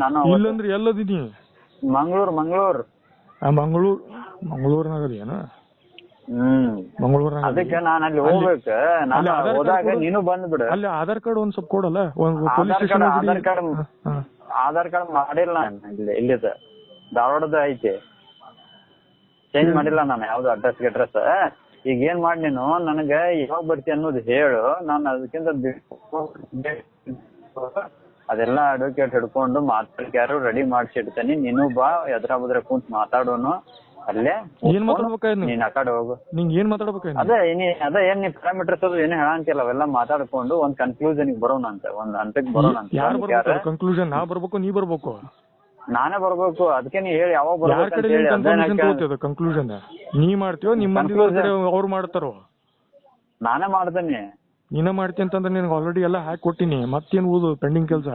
[SPEAKER 2] ನಾನು
[SPEAKER 1] ಇಲ್ಲಂದ್ರೆ ಎಲ್ಲದಿನಿ? ಮಂಗಳೂರ್ನಾಗ ಅದೇನ? ಮಂಗಳೂರ್ನಾಗ.
[SPEAKER 2] ಅದಕ್ಕೆ ನಾನು ಅಲ್ಲಿ ಹೋಗ್ಬೇಕು. ನಾನು ಹೋದಾಗ ನೀನು ಬಂದ್ಬಿಡು.
[SPEAKER 1] ಅಲ್ಲಿ ಆಧಾರ್ ಕಾರ್ಡ್ ಒಂದ್ ಸ್ವಲ್ಪ ಕೊಡಲ್ಲ.
[SPEAKER 2] ಆಧಾರ್ ಕಾರ್ಡ್ ಮಾಡಿಲ್ಲ ನಾನು. ಇಲ್ಲಿದ ಧಾರವಾಡದ ಐತಿ, ಚೇಂಜ್ ಮಾಡಿಲ್ಲ ನಾನು ಯಾವ್ದು ಅಡ್ರೆಸ್. ಈಗ ಏನ್ ಮಾಡಿ ನೀನು ನನಗೆ ಯಾವಾಗ ಬರ್ತಿ ಅನ್ನೋದು ಹೇಳು. ನಾನು ಅದಕ್ಕಿಂತ ಅದೆಲ್ಲ ಅಡ್ವೊಕೇಟ್ ಹಿಡ್ಕೊಂಡು ಮಾತಾಡ್ಕ್ಯಾರು ರೆಡಿ ಮಾಡಿಸಿಡ್ತೇನೆ. ನೀನು ಬಾ, ಎದ್ರ ಬದ್ರ ಕುಂತ್ ಮಾತಾಡೋನು. ಅಲ್ಲೇ
[SPEAKER 1] ಏನ್ ಮಾತಾಡ್ಬೇಕಾಯ್ತು
[SPEAKER 2] ನೀನ್ ಆ ಕಡೆ ಹೋಗು.
[SPEAKER 1] ನಿಂಗೆ ಏನ್ ಮಾತಾಡ್ಬೇಕಾಯ್ತು?
[SPEAKER 2] ಅದೇ ಏನ್ ನೀ ಪ್ಯಾರಾಮೀಟರ್ಸ್ ಅದು ಏನೇ ಹೇಳಂತಿಲ್ಲ, ಅವೆಲ್ಲ ಮಾತಾಡ್ಕೊಂಡು ಒಂದ್ ಕನ್ಕ್ಲೂಷನ್ ಬರೋಣ ಅಂತ, ಒಂದ್ ಹಂತಕ್ಕೆ ಬರೋಣ ಅಂತ.
[SPEAKER 1] ಯಾರು ಬರ್ಬೇಕು ಕನ್ಕ್ಲೂಷನ್? ನಾ ಬರ್ಬೇಕು, ನೀ ಬರ್ಬೇಕು?
[SPEAKER 2] ನಾನೇ ಬರ್ಬೇಕು. ಅದಕ್ಕೆ ನೀ ಹೇಳಿ ಯಾವಾಗ ಬರ್ಬೇಕು
[SPEAKER 1] ಕನ್ಕ್ಲೂಷನ್. ನೀ ಮಾಡ್ತೀವೋ ನಿಮ್ಮ ಅವ್ರು ಮಾಡ್ತಾರೋ?
[SPEAKER 2] ನಾನೇ ಮಾಡ್ತೇನೆ.
[SPEAKER 1] ನೀನೇ ಮಾಡ್ತೀನಿ ಅಂತಂದ್ರೆ ನಿನ್ಗೆ ಆಲ್ರೆಡಿ ಎಲ್ಲ ಹಾಕಿ ಕೊಟ್ಟಿನಿ, ಮತ್ತೇನ್ ಓದು ಪೆಂಡಿಂಗ್ ಕೆಲಸ?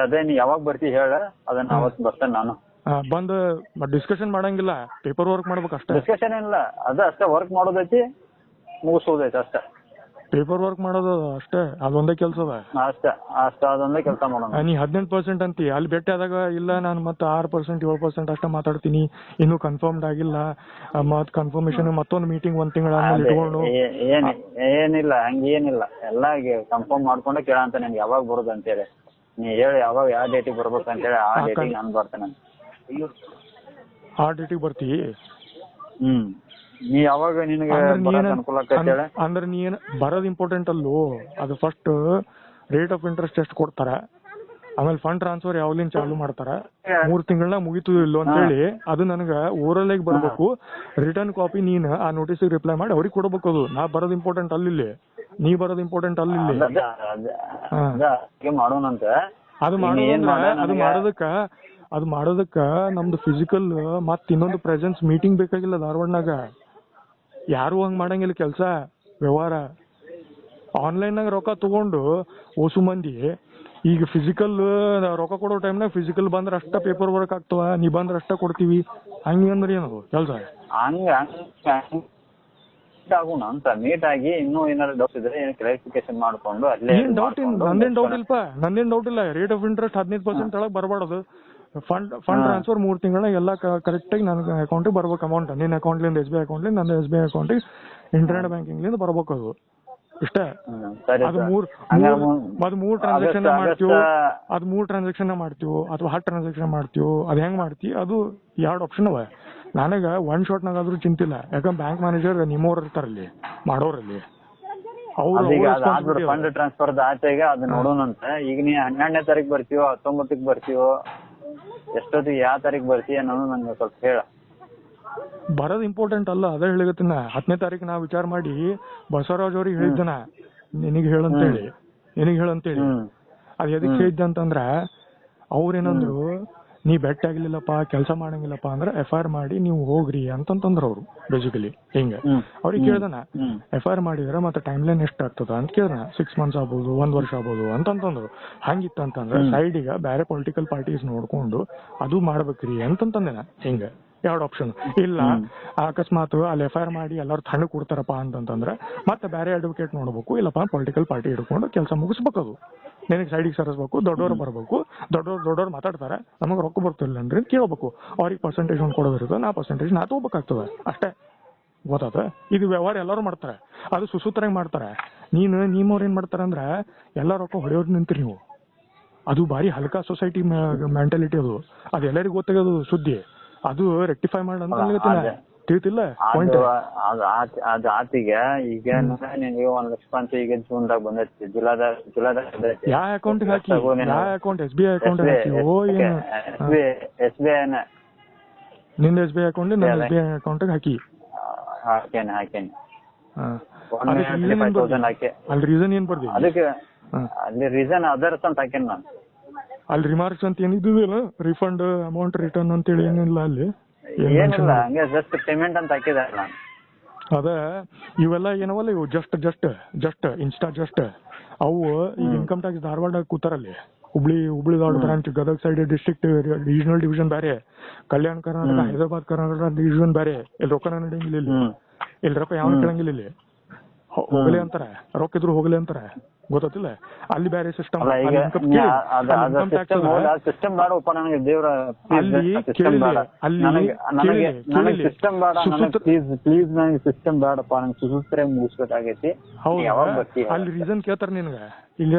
[SPEAKER 2] ಅದೇ ನೀ ಯಾವಾಗ ಬರ್ತಿ ಹೇಳ, ಅದನ್ನ ಅವತ್ತು ಬರ್ತೇನೆ ನಾನು.
[SPEAKER 1] ಬಂದ್ ಡಿಸ್ಕಷನ್ ಮಾಡಂಗಿಲ್ಲ, ಪೇಪರ್ ವರ್ಕ್ ಮಾಡ್ಬೇಕು ಅಷ್ಟೇ.
[SPEAKER 2] ಡಿಸ್ಕಷನ್ ಇಲ್ಲ, ಅಷ್ಟೇ ವರ್ಕ್ ಮಾಡೋದೈತಿ, ಮುಗಿಸೋದೈತಿ ಅಷ್ಟೇ.
[SPEAKER 1] ಪೇಪರ್ ವರ್ಕ್ ಮಾಡೋದು ಅಷ್ಟೇ, ಅದೊಂದೇ ಕೆಲಸ ಅದ.
[SPEAKER 2] ಅಷ್ಟೇ ಅದೊಂದೇ ಕೆಲಸ ಮಾಡೋಣ.
[SPEAKER 1] ನೀ 18% ಅಂತಿ, ಅಲ್ಲಿ ಭೇಟಿ ಆದಾಗ ಇಲ್ಲ ನಾನು ಮತ್ತೆ 6% 7% ಅಷ್ಟೇ ಮಾತಾಡ್ತೀನಿ, ಇನ್ನೂ ಕನ್ಫರ್ಮ್ಡ್ ಆಗಿಲ್ಲ, ಮತ್ ಕನ್ಫರ್ಮೇಶನ್ ಮತ್ತೊಂದು ಮೀಟಿಂಗ್ 1 ತಿಂಗಳ ಇಟ್ಕೊಂಡು.
[SPEAKER 2] ಏನಿಲ್ಲ, ಹಂಗೇನಿಲ್ಲ. ಎಲ್ಲ ಕನ್ಫರ್ಮ್ ಮಾಡ್ಕೊಂಡೆ ಕೇಳಂತ ನಿನ್ಗೆ ಯಾವಾಗ ಬರೋದು ಅಂತೇಳಿ. ನೀ ಹೇಳಿ ಯಾವಾಗ ಯಾವ ಡೇಟಿಗೆ ಬರ್ಬೇಕು ಅಂತೇಳಿ, ಆ ಡೇಟಿಗೆ ನಾನು ಬರ್ತೇನೆ.
[SPEAKER 1] ಆ ಡೇಟಿಗೆ ಬರ್ತಿ?
[SPEAKER 2] ನೀ ಯಾವಾಗ ನಿನಗೆ ಅನುಕೂಲ ಆಕೈತಿ ಹೇಳ?
[SPEAKER 1] ಅಂದ್ರೆ ನೀ ಏನ್ ಬರೋದ್ ಇಂಪಾರ್ಟೆಂಟ್ ಅಲ್ಲೋ, ಅದು ಫಸ್ಟ್ ರೇಟ್ ಆಫ್ ಇಂಟ್ರೆಸ್ಟ್ ಎಷ್ಟು ಕೊಡ್ತಾರ, ಆಮೇಲೆ ಫಂಡ್ ಟ್ರಾನ್ಸ್ಫರ್ ಯಾವ್ಲಿಂದ ಚಾಲು ಮಾಡ್ತಾರ, 3 ತಿಂಗಳನ್ನ ಮುಗಿತು ಇಲ್ಲೋ ಅಂತ ಹೇಳಿ ಅದು ನನಗ ಓರಲ್ ಆಗಿ ಬರ್ಬೇಕು. ರಿಟರ್ನ್ ಕಾಪಿ ನೀನ್ ಆ ನೋಟಿಸ್ ರಿಪ್ಲೈ ಮಾಡಿ ಅವ್ರಿಗೆ ಕೊಡ್ಬೇಕು. ಅದು ನಾ ಬರೋದ್ ಇಂಪಾರ್ಟೆಂಟ್ ಅಲ್ಲಿ, ನೀ ಬರೋದ್ ಇಂಪಾರ್ಟೆಂಟ್ ಅಲ್ಲಿ.
[SPEAKER 2] ಮಾಡೋಣಂತ
[SPEAKER 1] ಅದು ಮಾಡೋದಕ್ಕ ನಮ್ದು ಫಿಸಿಕಲ್ ಮತ್ ಇನ್ನೊಂದು ಪ್ರೆಸೆನ್ಸ್ ಮೀಟಿಂಗ್ ಬೇಕಾಗಿಲ್ಲ ಧಾರವಾಡನಾಗ. ಯಾರು ಹಂಗ್ ಮಾಡಂಗಿಲ್ಲ ಕೆಲ್ಸ ವ್ಯವಹಾರ. ಆನ್ಲೈನ್ ನಾಗ ರೊಕ್ಕ ತಗೊಂಡು ಓಸು ಮಂದಿ ಈಗ ಫಿಸಿಕಲ್ ರೊಕ್ಕ ಕೊಡೋ ಟೈಮ್ನಾಗ ಫಿಸಿಕಲ್ ಬಂದ್ರ ಅಷ್ಟ ಪೇಪರ್ ವರ್ಕ್ ಆಗ್ತವ, ನೀ ಬಂದ್ರ ಅಷ್ಟ ಕೊಡ್ತೀವಿ. ಹಂಗಂದ್ರೆ ಏನದು ಕೆಲ್ಸ?
[SPEAKER 2] ಆಗೋಣ ಅಂತ ಮೀಟ್ ಆಗಿ ಇನ್ನೂ ಏನಾದ್ರು ಡೌಟ್ ಇದ್ರೆ ಕ್ಲಾರಿಫಿಕೇಶನ್ ಮಾಡ್ಕೊಂಡು ಅಲ್ಲೇ.
[SPEAKER 1] ನಂದೇನ್ ಡೌಟ್ ಇಲ್ಲ. ರೇಟ್ ಆಫ್ ಇಂಟ್ರೆಸ್ಟ್ 15% ಒಳಗೆ ಬರಬಾರ್ದು. ಫಂಡ್ ಟ್ರಾನ್ಸ್ಫರ್ 3 ತಿಂಗಳ ಎಲ್ಲ ಕರೆಕ್ಟ್ ಆಗಿ ನನ್ನ ಅಕೌಂಟಿಗೆ ಬರ್ಬೇಕು. ಅಮೌಂಟ್ ನಿನ್ನ ಅಕೌಂಟ್ಲಿಂದ SBI ಅಕೌಂಟ್ಲಿಂದ ನನ್ನ SBI ಅಕೌಂಟಿಗೆ ಇಂಟರ್ನೆಟ್ ಬ್ಯಾಂಕಿಂಗ್ ಬರ್ಬೇಕು. ಅದು ಇಷ್ಟೇ. ಅದು ಮೂರ್ ಟ್ರಾನ್ಸಾಕ್ಷನ್ ಮಾಡ್ತೀವೋ ಅಥವಾ 10 ಟ್ರಾನ್ಸಾಕ್ಷನ್ ಮಾಡ್ತೀವೋ ಅದ್ ಹೆಂಗ್ ಮಾಡ್ತಿ, ಅದು 2 ಆಪ್ಷನ್ ಅವ. ನನಗ ಒನ್ ಶಾಟ್ ನಾಗಾದ್ರೂ ಚಿಂತಿಲ್ಲ, ಯಾಕಂದ್ರೆ ಬ್ಯಾಂಕ್ ಮ್ಯಾನೇಜರ್ ನಿಮ್ಮವ್ರು ಇರ್ತಾರಲ್ಲಿ ಮಾಡೋರಲ್ಲಿ.
[SPEAKER 2] ಫಂಡ್ ಟ್ರಾನ್ಸ್ಫರ್ ಆಚೆಗೆ ಅದು ನೋಡೋಣಂತ. ಈಗ ನೀ 12ನೇ ತಾರೀಕು ಬರ್ತೀವೋ 19ಕ್ಕೆ ಬರ್ತೀವೋ ಎಷ್ಟೊತ್ತಿಗೆ ಯಾವ ತಾರೀಕು ಬರ್ತೀಯ ಅನ್ನೋದು ನಂಗೆ ಸ್ವಲ್ಪ ಹೇಳ.
[SPEAKER 1] ಬರೋದ್ ಇಂಪಾರ್ಟೆಂಟ್ ಅಲ್ಲ, ಅದೇ ಹೇಳಿಗತ್ತಿನ 10ನೇ ತಾರೀಕು ನಾ ವಿಚಾರ ಮಾಡಿ ಬಸವರಾಜ್ ಅವ್ರಿಗೆ ಹೇಳಿದ್ದನ ನಿನಗೆ ಹೇಳಂತೇಳಿ. ಅದ್ ಎದಕ್ ಹೇಳಿದ್ದ ಅಂತಂದ್ರ ಅವ್ರೇನಂದ್ರು, ನೀ ಬೆಟ್ಟ ಆಗ್ಲಿಲ್ಲಪ್ಪ ಕೆಲಸ ಮಾಡಂಗಿಲ್ಲಪ್ಪ ಅಂದ್ರೆ FIR ಮಾಡಿ ನೀವು ಹೋಗ್ರಿ ಅಂತಂತಂದ್ರ ಅವ್ರು. ಬೇಸಿಕಲಿ ಹಿಂಗ ಅವ್ರಿಗೆ ಕೇಳ್ದನ FIR ಮಾಡಿದ್ರೆ ಮತ್ತೆ ಟೈಮ್ ಲೈನ್ ಎಷ್ಟ್ ಆಗ್ತದ ಅಂತ ಕೇಳ್ದನ. 6 ಮಂತ್ಸ್ ಆಗ್ಬೋದು, 1 ವರ್ಷ ಆಗ್ಬೋದು ಅಂತಂತಂದ್ರು. ಹಂಗಿತ್ತಂತಂದ್ರೆ ಸೈಡಿಗ ಬೇರೆ ಪೊಲಿಟಿಕಲ್ ಪಾರ್ಟೀಸ್ ನೋಡ್ಕೊಂಡು ಅದು ಮಾಡ್ಬೇಕ್ರಿ ಅಂತಂತಂದೇನ. ಹಿಂಗ 2 ಆಪ್ಷನ್. ಇಲ್ಲ ಅಕಸ್ಮಾತ್ ಅಲ್ಲಿ FIR ಮಾಡಿ ಎಲ್ಲಾರು ತಣ್ಣ ಕೊಡ್ತಾರಪ್ಪ ಅಂತಂದ್ರೆ ಮತ್ತೆ ಬೇರೆ ಅಡ್ವೊಕೇಟ್ ನೋಡ್ಬೇಕು, ಇಲ್ಲಪ್ಪ ಪೊಲಿಟಿಕಲ್ ಪಾರ್ಟಿ ಹಿಡ್ಕೊಂಡು ಕೆಲಸ ಮುಗಿಸ್ಬೇಕು. ಅದು ನಿನಗೆ ಸೈಡಿಗೆ ಸರಿಸ್ಬೇಕು, ದೊಡ್ಡವ್ರು ಬರ್ಬೇಕು, ದೊಡ್ಡವ್ರು ಮಾತಾಡ್ತಾರೆ, ನಮಗೆ ರೊಕ್ಕ ಬರ್ತಿಲ್ಲ ಅಂದ್ರೆ ಕೇಳ್ಬೇಕು. ಅವ್ರಿಗೆ ಪರ್ಸೆಂಟೇಜ್ ಒಂದು ಕೊಡೋದಿರುತ್ತೆ, ನಾ ಪರ್ಸೆಂಟೇಜ್ ನಾ ತಗೋಬೇಕಾಗ್ತದೆ ಅಷ್ಟೇ. ಗೊತ್ತಾದ? ಇದು ವ್ಯವಹಾರ ಎಲ್ಲರೂ ಮಾಡ್ತಾರೆ, ಅದು ಸುಸೂತ್ರಾಗಿ ಮಾಡ್ತಾರೆ. ನಿಮ್ಮವ್ರು ಏನ್ ಮಾಡ್ತಾರ ಅಂದ್ರೆ ಎಲ್ಲ ರೊಕ್ಕ ಹೊಡೆಯೋರು ನಿಂತಿರಿ ನೀವು. ಅದು ಭಾರಿ ಹಲ್ಕಾ ಸೊಸೈಟಿ ಮೆಂಟಾಲಿಟಿ. ಅದು ಎಲ್ಲರಿಗೂ ಗೊತ್ತಾಗೋದು ಸುದ್ದಿ. ಅದು ರೆಕ್ಟಿಫೈ ಮಾಡಂತ ತಿಳಿತಿಲ್ಲ.
[SPEAKER 2] ಅದು ಆತಿಗೆ ಈಗ ನಿನಗೆ 1 ಲಕ್ಷ ಅಂತ ಈಗ ಜೂನ್ದಾಗ ಬಂದೈತಿ, ಜುಲೈದಾಗ
[SPEAKER 1] ಯಾವ ಅಕೌಂಟ್ ಹಾಕಿ, ಯಾವ ಅಕೌಂಟ್? SBI ಅಕೌಂಟ್ ಹಾಕಿ.
[SPEAKER 2] SBI
[SPEAKER 1] ನಿಂದ SBI ಅಕೌಂಟ್ ನನ್ನ SBI ಅಕೌಂಟ್ ಹಾಕಿ.
[SPEAKER 2] ಹಾಕೇನಿ.
[SPEAKER 1] ಅಲ್ಲಿ ರೀಸನ್ ಏನ್ ಬರ್ದಿ?
[SPEAKER 2] ಅದಕ್ಕೆ ಅಲ್ಲಿ ರೀಸನ್ ಅದರ್ಸ್ ಅಂತ ಹಾಕೇನಿ ನಾನು.
[SPEAKER 1] ಅಲ್ಲಿ ರಿಮಾರ್ಕ್ಸ್ ಅಂತ ಏನಿದ್ದಿಲ್ಲ, ರಿಫಂಡ್ ಅಮೌಂಟ್ ರಿಟರ್ನ್ ಅಂತೇಳಿ ಏನಿಲ್ಲ ಅಲ್ಲಿ.
[SPEAKER 2] ಏನಿಲ್ಲ, ಹಂಗೆ ಜಸ್ಟ್ ಪೇಮೆಂಟ್ ಅಂತ ಹಾಕಿದೆ ನಾನು.
[SPEAKER 1] ಅದ ಇವೆಲ್ಲ ಏನವಲ್ಲ ಇವು ಜಸ್ಟ್ ಇನ್ಸ್ಟಾ ಅವು ಈಗ ಇನ್ಕಮ್ ಟ್ಯಾಕ್ಸ್ ಧಾರವಾಡ ಕೂತಾರಲ್ಲಿ. Hubli Dharwad branch, Gadag side district regional division ಬೇರೆ, ಕಲ್ಯಾಣ ಕರ್ನಾಟಕ ಹೈದರಾಬಾದ್ ಕರ್ನಾಟಕ ಡಿವಿಷನ್ ಬೇರೆ. ಇಲ್ಲಿ ರೊಕ್ಕ ನಡೆಯಂಗಿಲ್ಲ, ಇಲ್ಲಿ ರೊಕ್ಕ ಯಾವ ಕೇಳಂಗಿಲ್ಲ. ಇಲ್ಲಿ ಹೋಗಲಿ ಅಂತಾರ, ರೊಕ್ಕ ಇದ್ರು ಹೋಗಲಿ ಅಂತಾರ. ಗೊತ್ತಿಲ್ಲ ಅಲ್ಲಿ ಬೇರೆ ಸಿಸ್ಟಮ್. ಅಲ್ಲಿ ರೀಸನ್ ಕೇಳ್ತಾರ ನಿನ್ಗ,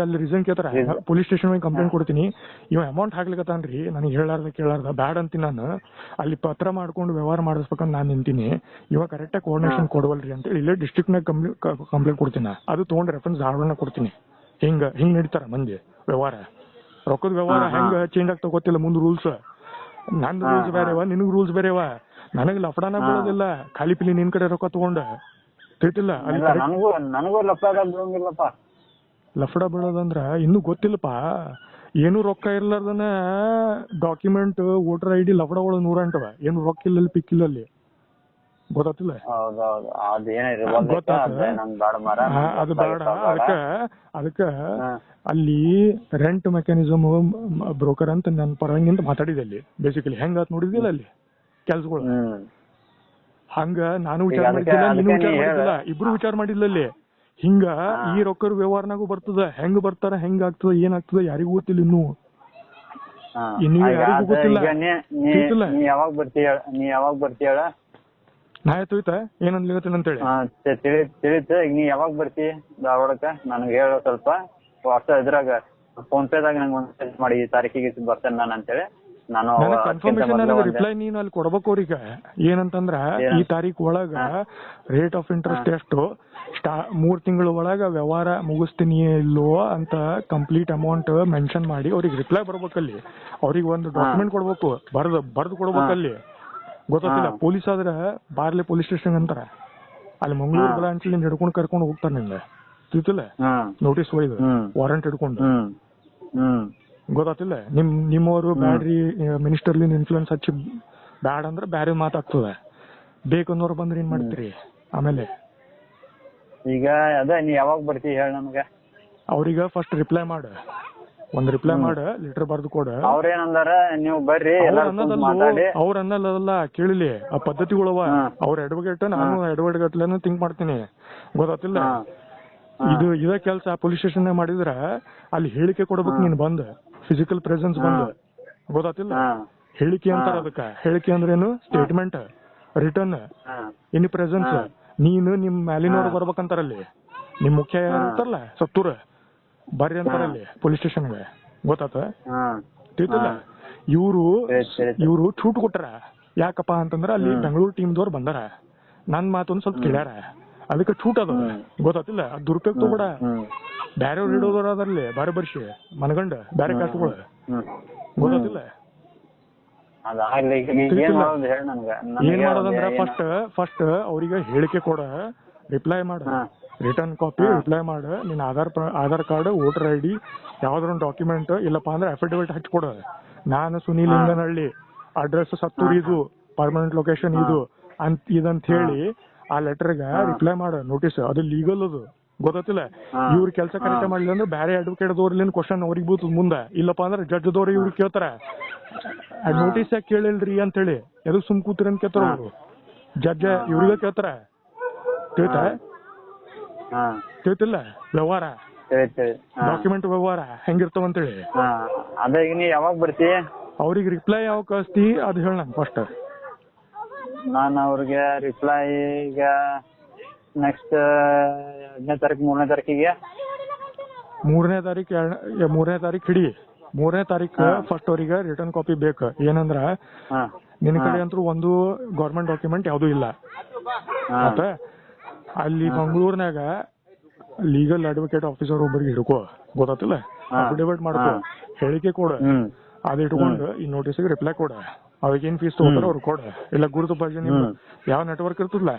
[SPEAKER 1] ಅಲ್ಲಿ ರೀಸನ್ ಕೇಳ್ತಾರ. ಪೊಲೀಸ್ ಸ್ಟೇಷನ್ ಕಂಪ್ಲೇಂಟ್ ಕೊಡ್ತೀನಿ, ಇವ ಅಮೌಂಟ್ ಹಾಕ್ಲಿಕತ್ತಾನ್ರಿ, ನನಗೆ ಹೇಳಾರ್ದ ಬ್ಯಾಡ್ ಅಂತೀನಿ ನಾನು. ಅಲ್ಲಿ ಪತ್ರ ಮಾಡ್ಕೊಂಡು ವ್ಯವಹಾರ ಮಾಡಿಸ್ಬೇಕಂತ ನಾನು ನಿಂತೀನಿ, ಇವಾಗ ಕರೆಕ್ಟಾಗಿ ಕೋಆರ್ಡಿನೇಷನ್ ಕೊಡವಲ್ರಿ ಅಂತೇಳಿ ಇಲ್ಲೇ ಡಿಸ್ಟ್ರಿಕ್ಟ್ ನಾಗ ಕಂಪ್ಲೇಂಟ್ ಕೊಡ್ತೀನಿ. ಅದು ತಗೊಂಡ್ ರೆಫರೆನ್ಸ್ ಧಾರವಾಡ ಕೊಡ್ತೀನಿ. ಹಿಂಗ ನಡೀತಾರ ಮಂದಿ ವ್ಯವಹಾರ. ರೊಕ್ಕದ ವ್ಯವಹಾರ ಹೆಂಗ ಚೇಂಜ್ ಆಗ್ತಾ ಗೊತ್ತಿಲ್ಲ. ಮುಂದ್ ರೂಲ್ಸ್ ನಂದು ರೂಲ್ಸ್ ಬೇರೆವ, ನಿನಗ್ ರೂಲ್ಸ್ ಬೇರೆವ. ನನಗ್ ಲಫಡಾನ ಬೀಳೋದಿಲ್ಲ ಖಾಲಿ ಪಿಲಿ ನಿನ್ ಕಡೆ ರೊಕ್ಕ ತಗೊಂಡ. ತಿಳಿತಿಲ್ಲ? ಲಫಡ ಬೀಳೋದಂದ್ರ ಇನ್ನೂ ಗೊತ್ತಿಲ್ಲಪ್ಪ. ಏನು ರೊಕ್ಕ ಇರ್ಲಾರ್ದನ ಡಾಕ್ಯುಮೆಂಟ್, ವೋಟರ್ ID ಲಫಡಗಳು 108 ಏನು ರೊಕ್ಕ ಇಲ್ಲ, ಪಿಕ್ಕಿಲ್ಲ ಅಲ್ಲಿ. ಗೊತ್ತಿಲ್ಲ? ಅದು ಬೇಡ. ಅದಕ್ಕ ಅಲ್ಲಿ ರೆಂಟ್ ಮೆಕ್ಯಾನಿಸಮ್ ಬ್ರೋಕರ್ ಅಂತ ನನ್ನ ಪರವಾಗಿಂತ ಮಾತಾಡಿದೆ. ಅಲ್ಲಿ ಬೇಸಿಕಲಿ ಹೆಂಗಾತ್ ನೋಡಿದಿಲ್ಲ ಅಲ್ಲಿ ಕೆಲ್ಸಗಳು. ಹಂಗ ನಾನು ವಿಚಾರ ಮಾಡಿದ್ದಿಲ್ಲ, ನೀನು ವಿಚಾರ ಮಾಡಿದ್ದಿಲ್ಲ, ಇಬ್ರು ವಿಚಾರ ಮಾಡಿಲ್ಲ ಅಲ್ಲಿ. ಹಿಂಗ ಈ ರೊಕ್ಕದ ವ್ಯವಹಾರನಾಗೂ ಬರ್ತದ. ಹೆಂಗ್ ಬರ್ತಾರ, ಹೆಂಗ್ ಆಗ್ತದ, ಏನಾಗ್ತದ ಯಾರಿಗೂ ಗೊತ್ತಿಲ್ಲ. ಇನ್ನು ಯಾರಿಗೂ ಗೊತ್ತಿಲ್ಲ.
[SPEAKER 2] ಯಾವಾಗ ಬರ್ತೀಯ?
[SPEAKER 1] ನಾ ಆಯ್ತು ಏನಂತ ಅಂತೇಳಿ
[SPEAKER 2] ತಿಳಿತ. ಈಗ ನೀ ಯಾವಾಗ ಬರ್ತಿ ಧಾರವಾಡಕ್ಕ ನನಗೆ ಹೇಳೋ. ಸ್ವಲ್ಪ ವಾಟ್ಸಪ್ ಇದ್ರಾಗ ಫೋನ್ ಪೇದಾಗ ನಂಗೆ ಒಂದು ಮೆಸೇಜ್ ಮಾಡಿ, ಈ ತಾರೀಕಿಗೆ ಬರ್ತೇನೆ ನಾನು ಅಂತೇಳಿ. ನಾನು
[SPEAKER 1] ನನಗೆ ಕನ್ಫರ್ಮೇಶನ್ ನನಗೆ ರಿಪ್ಲೈ ನೀನು ಅಲ್ಲಿ ಕೊಡ್ಬೇಕು ಅವ್ರಿಗೆ ಏನಂತಂದ್ರ ಈ ತಾರೀಕು ಒಳಗ ರೇಟ್ ಆಫ್ ಇಂಟ್ರೆಸ್ಟ್ ಎಷ್ಟು 3 ತಿಂಗಳ ಒಳಗ ವ್ಯವಹಾರ ಮುಗಿಸ್ತೀನಿ ಇಲ್ಲೋ ಅಂತ ಕಂಪ್ಲೀಟ್ ಅಮೌಂಟ್ ಮೆನ್ಷನ್ ಮಾಡಿ ಅವ್ರಿಗೆ ರಿಪ್ಲೈ ಬರ್ಬೇಕಲ್ಲಿ. ಅವ್ರಿಗೆ ಒಂದು ಡಾಕ್ಯುಮೆಂಟ್ ಕೊಡ್ಬೇಕು, ಬರ್ದು ಕೊಡ್ಬೇಕಲ್ಲಿ. ಗೊತ್ತಿಲ್ಲ ಪೊಲೀಸ್ ಆದ್ರೆ ಬಾರ್ಲೆ ಪೊಲೀಸ್ ಸ್ಟೇಷನ್ ಅಂತಾರ, ಅಲ್ಲಿ ಮಂಗಳೂರು ಬ್ರಾಂಚ್ ಹಿಡ್ಕೊಂಡು ಕರ್ಕೊಂಡು ಹೋಗ್ತಾರೆ ನಿಂಗೆ ತಿಳ್ತಿಲ್ಲ, ನೋಟಿಸ್ ಒಯ್ದು ವಾರಂಟ್ ಹಿಡ್ಕೊಂಡು. ಗೊತ್ತಾತಿಲ್ಲ ನಿಮ್ಮವರು ಬ್ಯಾಡ್ರಿ ಮಿನಿಸ್ಟರ್ಲಿಂದ ಇನ್ಫ್ಲೂಯೆನ್ಸ್ ಹಚ್ಚಿ ಬ್ಯಾಡ್ ಅಂದ್ರೆ ಬ್ಯಾರೆ ಮಾತಾಗ್ತದೆ. ಬೇಕನ್ನೋರು ಬಂದ್ರೆ ಏನ್ ಮಾಡ್ತೀರಿ ಆಮೇಲೆ?
[SPEAKER 2] ಈಗ ಅದ ನೀ ಯಾವಾಗ ಬರ್ತಿ ಹೇಳ ನಮ್ಗೆ.
[SPEAKER 1] ಅವ್ರಿಗೆ ಫಸ್ಟ್ ರಿಪ್ಲೈ ಮಾಡು, ಒಂದ್ ರಿಪ್ಲೈ ಮಾಡು, ಲೆಟರ್ ಬರ್ದು ಕೊಡ.
[SPEAKER 2] ಅವ್ರೇನಂದಾರ ನೀವು ಬರ್ರಿ
[SPEAKER 1] ಅವ್ರ ಅನ್ನಲ್ಲ ಕೇಳಿಲಿ ಆ ಪದ್ಧತಿಗಳವ. ಅವ್ರ ಅಡ್ವೊಕೇಟ್, ನಾನು ಅಡ್ವೊಕೇಟ್ ಥಿಂಕ್ ಮಾಡ್ತೀನಿ. ಗೊತ್ತಾತಿಲ್ಲ ಇದ ಕೆಲ್ಸ ಪೊಲೀಸ್ ಸ್ಟೇಷನ್ ಮಾಡಿದ್ರ ಅಲ್ಲಿ ಹೇಳಿಕೆ ಕೊಡ್ಬೇಕು ನೀನ್ ಬಂದ್, ಫಿಸಿಕಲ್ ಪ್ರೆಸೆನ್ಸ್ ಬಂದ್. ಗೊತ್ತಾತಿಲ್ಲ ಹೇಳಿಕೆ ಅಂತಾರ ಅದಕ್ಕ. ಹೇಳಿಕೆ ಅಂದ್ರೇನು? Statement return in presence. ನೀನು ನಿಮ್ ಮ್ಯಾಲಿನವ್ರು ಬರ್ಬೇಕಂತಾರಲ್ಲಿ, ನಿಮ್ ಮುಖ್ಯ ಇರ್ತಾರಲ್ಲ ಸತ್ತೂರ್ ಬರ್ರಿ ಅಂತಾರಲ್ಲಿ ಪೊಲೀಸ್ ಸ್ಟೇಷನ್ಗೆ. ಗೊತ್ತಾತ ತಿಳಿತಿಲ್ಲ? ಇವ್ರು ಚೂಟ್ ಕೊಟ್ಟಾರ. ಯಾಕಪ್ಪ ಅಂತಂದ್ರ ಅಲ್ಲಿ ಬೆಂಗಳೂರು ಟೀಮ್ದವ್ರು ಬಂದಾರ, ನನ್ ಮಾತೊಂದ್ ಸ್ವಲ್ಪ ಕೇಳ್ಯಾರ, ಅದಕ್ಕೆ ಚೂಟ್ ಅದ. ಗೊತ್ತಾತಿಲ್ಲ? ಅದ್ ದುರುಪಯೋಗ ತಗೋಬೇಡ. ಬ್ಯಾರೆಯವ್ರು ಇಡೋದವ್ರ ಅದರಲ್ಲಿ ಬಾರಿ ಬರ್ಸಿ ಮನಗಂಡ ಬ್ಯಾರೆ ಕಾಸುಗಳು. ಗೊತ್ತಾತಿಲ್ಲ? ಏನ್ ಮಾಡೋದಂದ್ರ ಫಸ್ಟ್ ಅವ್ರಿಗೆ ಹೇಳಿಕೆ ಕೊಡ, ರಿಪ್ಲೈ ಮಾಡ, ರಿಟರ್ನ್ ಕಾಪಿ ರಿಪ್ಲೈ ಮಾಡ, ನಿನ್ ಆಧಾರ್ ಕಾರ್ಡ್, ವೋಟರ್ ID ಯಾವ್ದಾರ ಒಂದು ಡಾಕ್ಯುಮೆಂಟ್, ಇಲ್ಲಪ್ಪಾ ಅಂದ್ರೆ ಅಫಿಡವಿಟ್ ಹಚ್ಕೊಡ. ನಾನು ಸುನೀಲ್ ಲಿಂಗನಹಳ್ಳಿ, ಅಡ್ರೆಸ್ ಸತ್ತೂರ್ ಇದು, ಪರ್ಮನೆಂಟ್ ಲೊಕೇಶನ್ ಇದು ಇದಂತ ಹೇಳಿ ಆ ಲೆಟರ್ಗ ರಿಪ್ಲೈ ಮಾಡ. ನೋಟಿಸ್ ಅದು ಲೀಗಲ್ ಅದು. ಗೊತ್ತಿಲ್ಲ? ಇವ್ರ ಕೆಲಸ ಕರೆಕ್ಟ್ ಮಾಡ್ಲಿಲ್ಲ ಅಂದ್ರೆ ಬೇರೆ ಅಡ್ವೊಕೇಟ್ ದವ್ರಲಿಂದ ಕ್ವಶನ್ ಅವ್ರಿಗೆ ಬೀಳ್ತದ ಮುಂದೆ. ಇಲ್ಲಪ್ಪಾ ಅಂದ್ರೆ ಜಡ್ಜ್ ದವ್ರ ಇವ್ರಿಗೆ ಕೇಳ್ತಾರ, ನೋಟಿಸ್ ಯಾಕೆ ಕೇಳಿಲ್ರಿ ಅಂತ ಹೇಳಿ, ಎದಕ್ ಸುಮ್ ಕೂತ್ರಿ ಅಂತ ಕೇಳ್ತಾರ ಅವ್ರು. ಜಡ್ಜ್ ಇವ್ರಿಗೆ ಕೇಳ್ತಾರ. ತಿಳಿತಿಲ್ಲ? ವ್ಯವಹಾರ ಡಾಕ್ಯುಮೆಂಟ್ ವ್ಯವಹಾರ ಹೆಂಗಿರ್ತಾವಂತೇಳಿ.
[SPEAKER 2] ಅದೇ ನೀ ಯಾವಾಗ ಬರ್ತಿ?
[SPEAKER 1] ಅವ್ರಿಗೆ ರಿಪ್ಲೈ ಯಾವಾಗ ಕಳಿಸ್ತಿ ಅದು ಹೇಳ ನಂಗೆ ಫಸ್ಟ್.
[SPEAKER 2] ನಾನು ಅವ್ರಿಗೆ ರಿಪ್ಲೈ ಈಗ ನೆಕ್ಸ್ಟ್ 2ನೇ ತಾರೀಕು 3ನೇ ತಾರೀಕಿಗೆ
[SPEAKER 1] 3ನೇ ತಾರೀಕು ಹಿಡಿ. 3ನೇ ತಾರೀಕು ಫಸ್ಟ್ ಅವ್ರಿಗೆ ರಿಟರ್ನ್ ಕಾಪಿ ಬೇಕು. ಏನಂದ್ರ ನಿನ್ ಕಡೆ ಅಂತೂ ಒಂದು ಗೌರ್ಮೆಂಟ್ ಡಾಕ್ಯುಮೆಂಟ್ ಯಾವ್ದು ಇಲ್ಲ. ಆತ ಅಲ್ಲಿ ಮಂಗಳೂರ್ನಾಗ ಲೀಗಲ್ ಅಡ್ವೊಕೇಟ್ ಆಫೀಸರ್ ಒಬ್ಬರಿಗೆ ಹಿಡ್ಕೋ. ಗೊತ್ತಾತಿಲ್ಲ? ಅಫಿಡವಿಟ್ ಮಾಡ್ಕೋ, ಹೇಳಿಕೆ ಕೊಡ, ಅದ್ ಇಟ್ಕೊಂಡು ಈ ನೋಟಿಸ್ಗೆ ರಿಪ್ಲೈ ಕೊಡ. ಅದಕ್ಕೇನ್ ಫೀಸ್ ತಗೋತಾರ ಅವ್ರು ಕೊಡ. ಇಲ್ಲ ಗುರುತು ಬಗ್ಗೆ ನಿಮ್ ಯಾವ ನೆಟ್ವರ್ಕ್ ಇರ್ತದಲ್ಲ,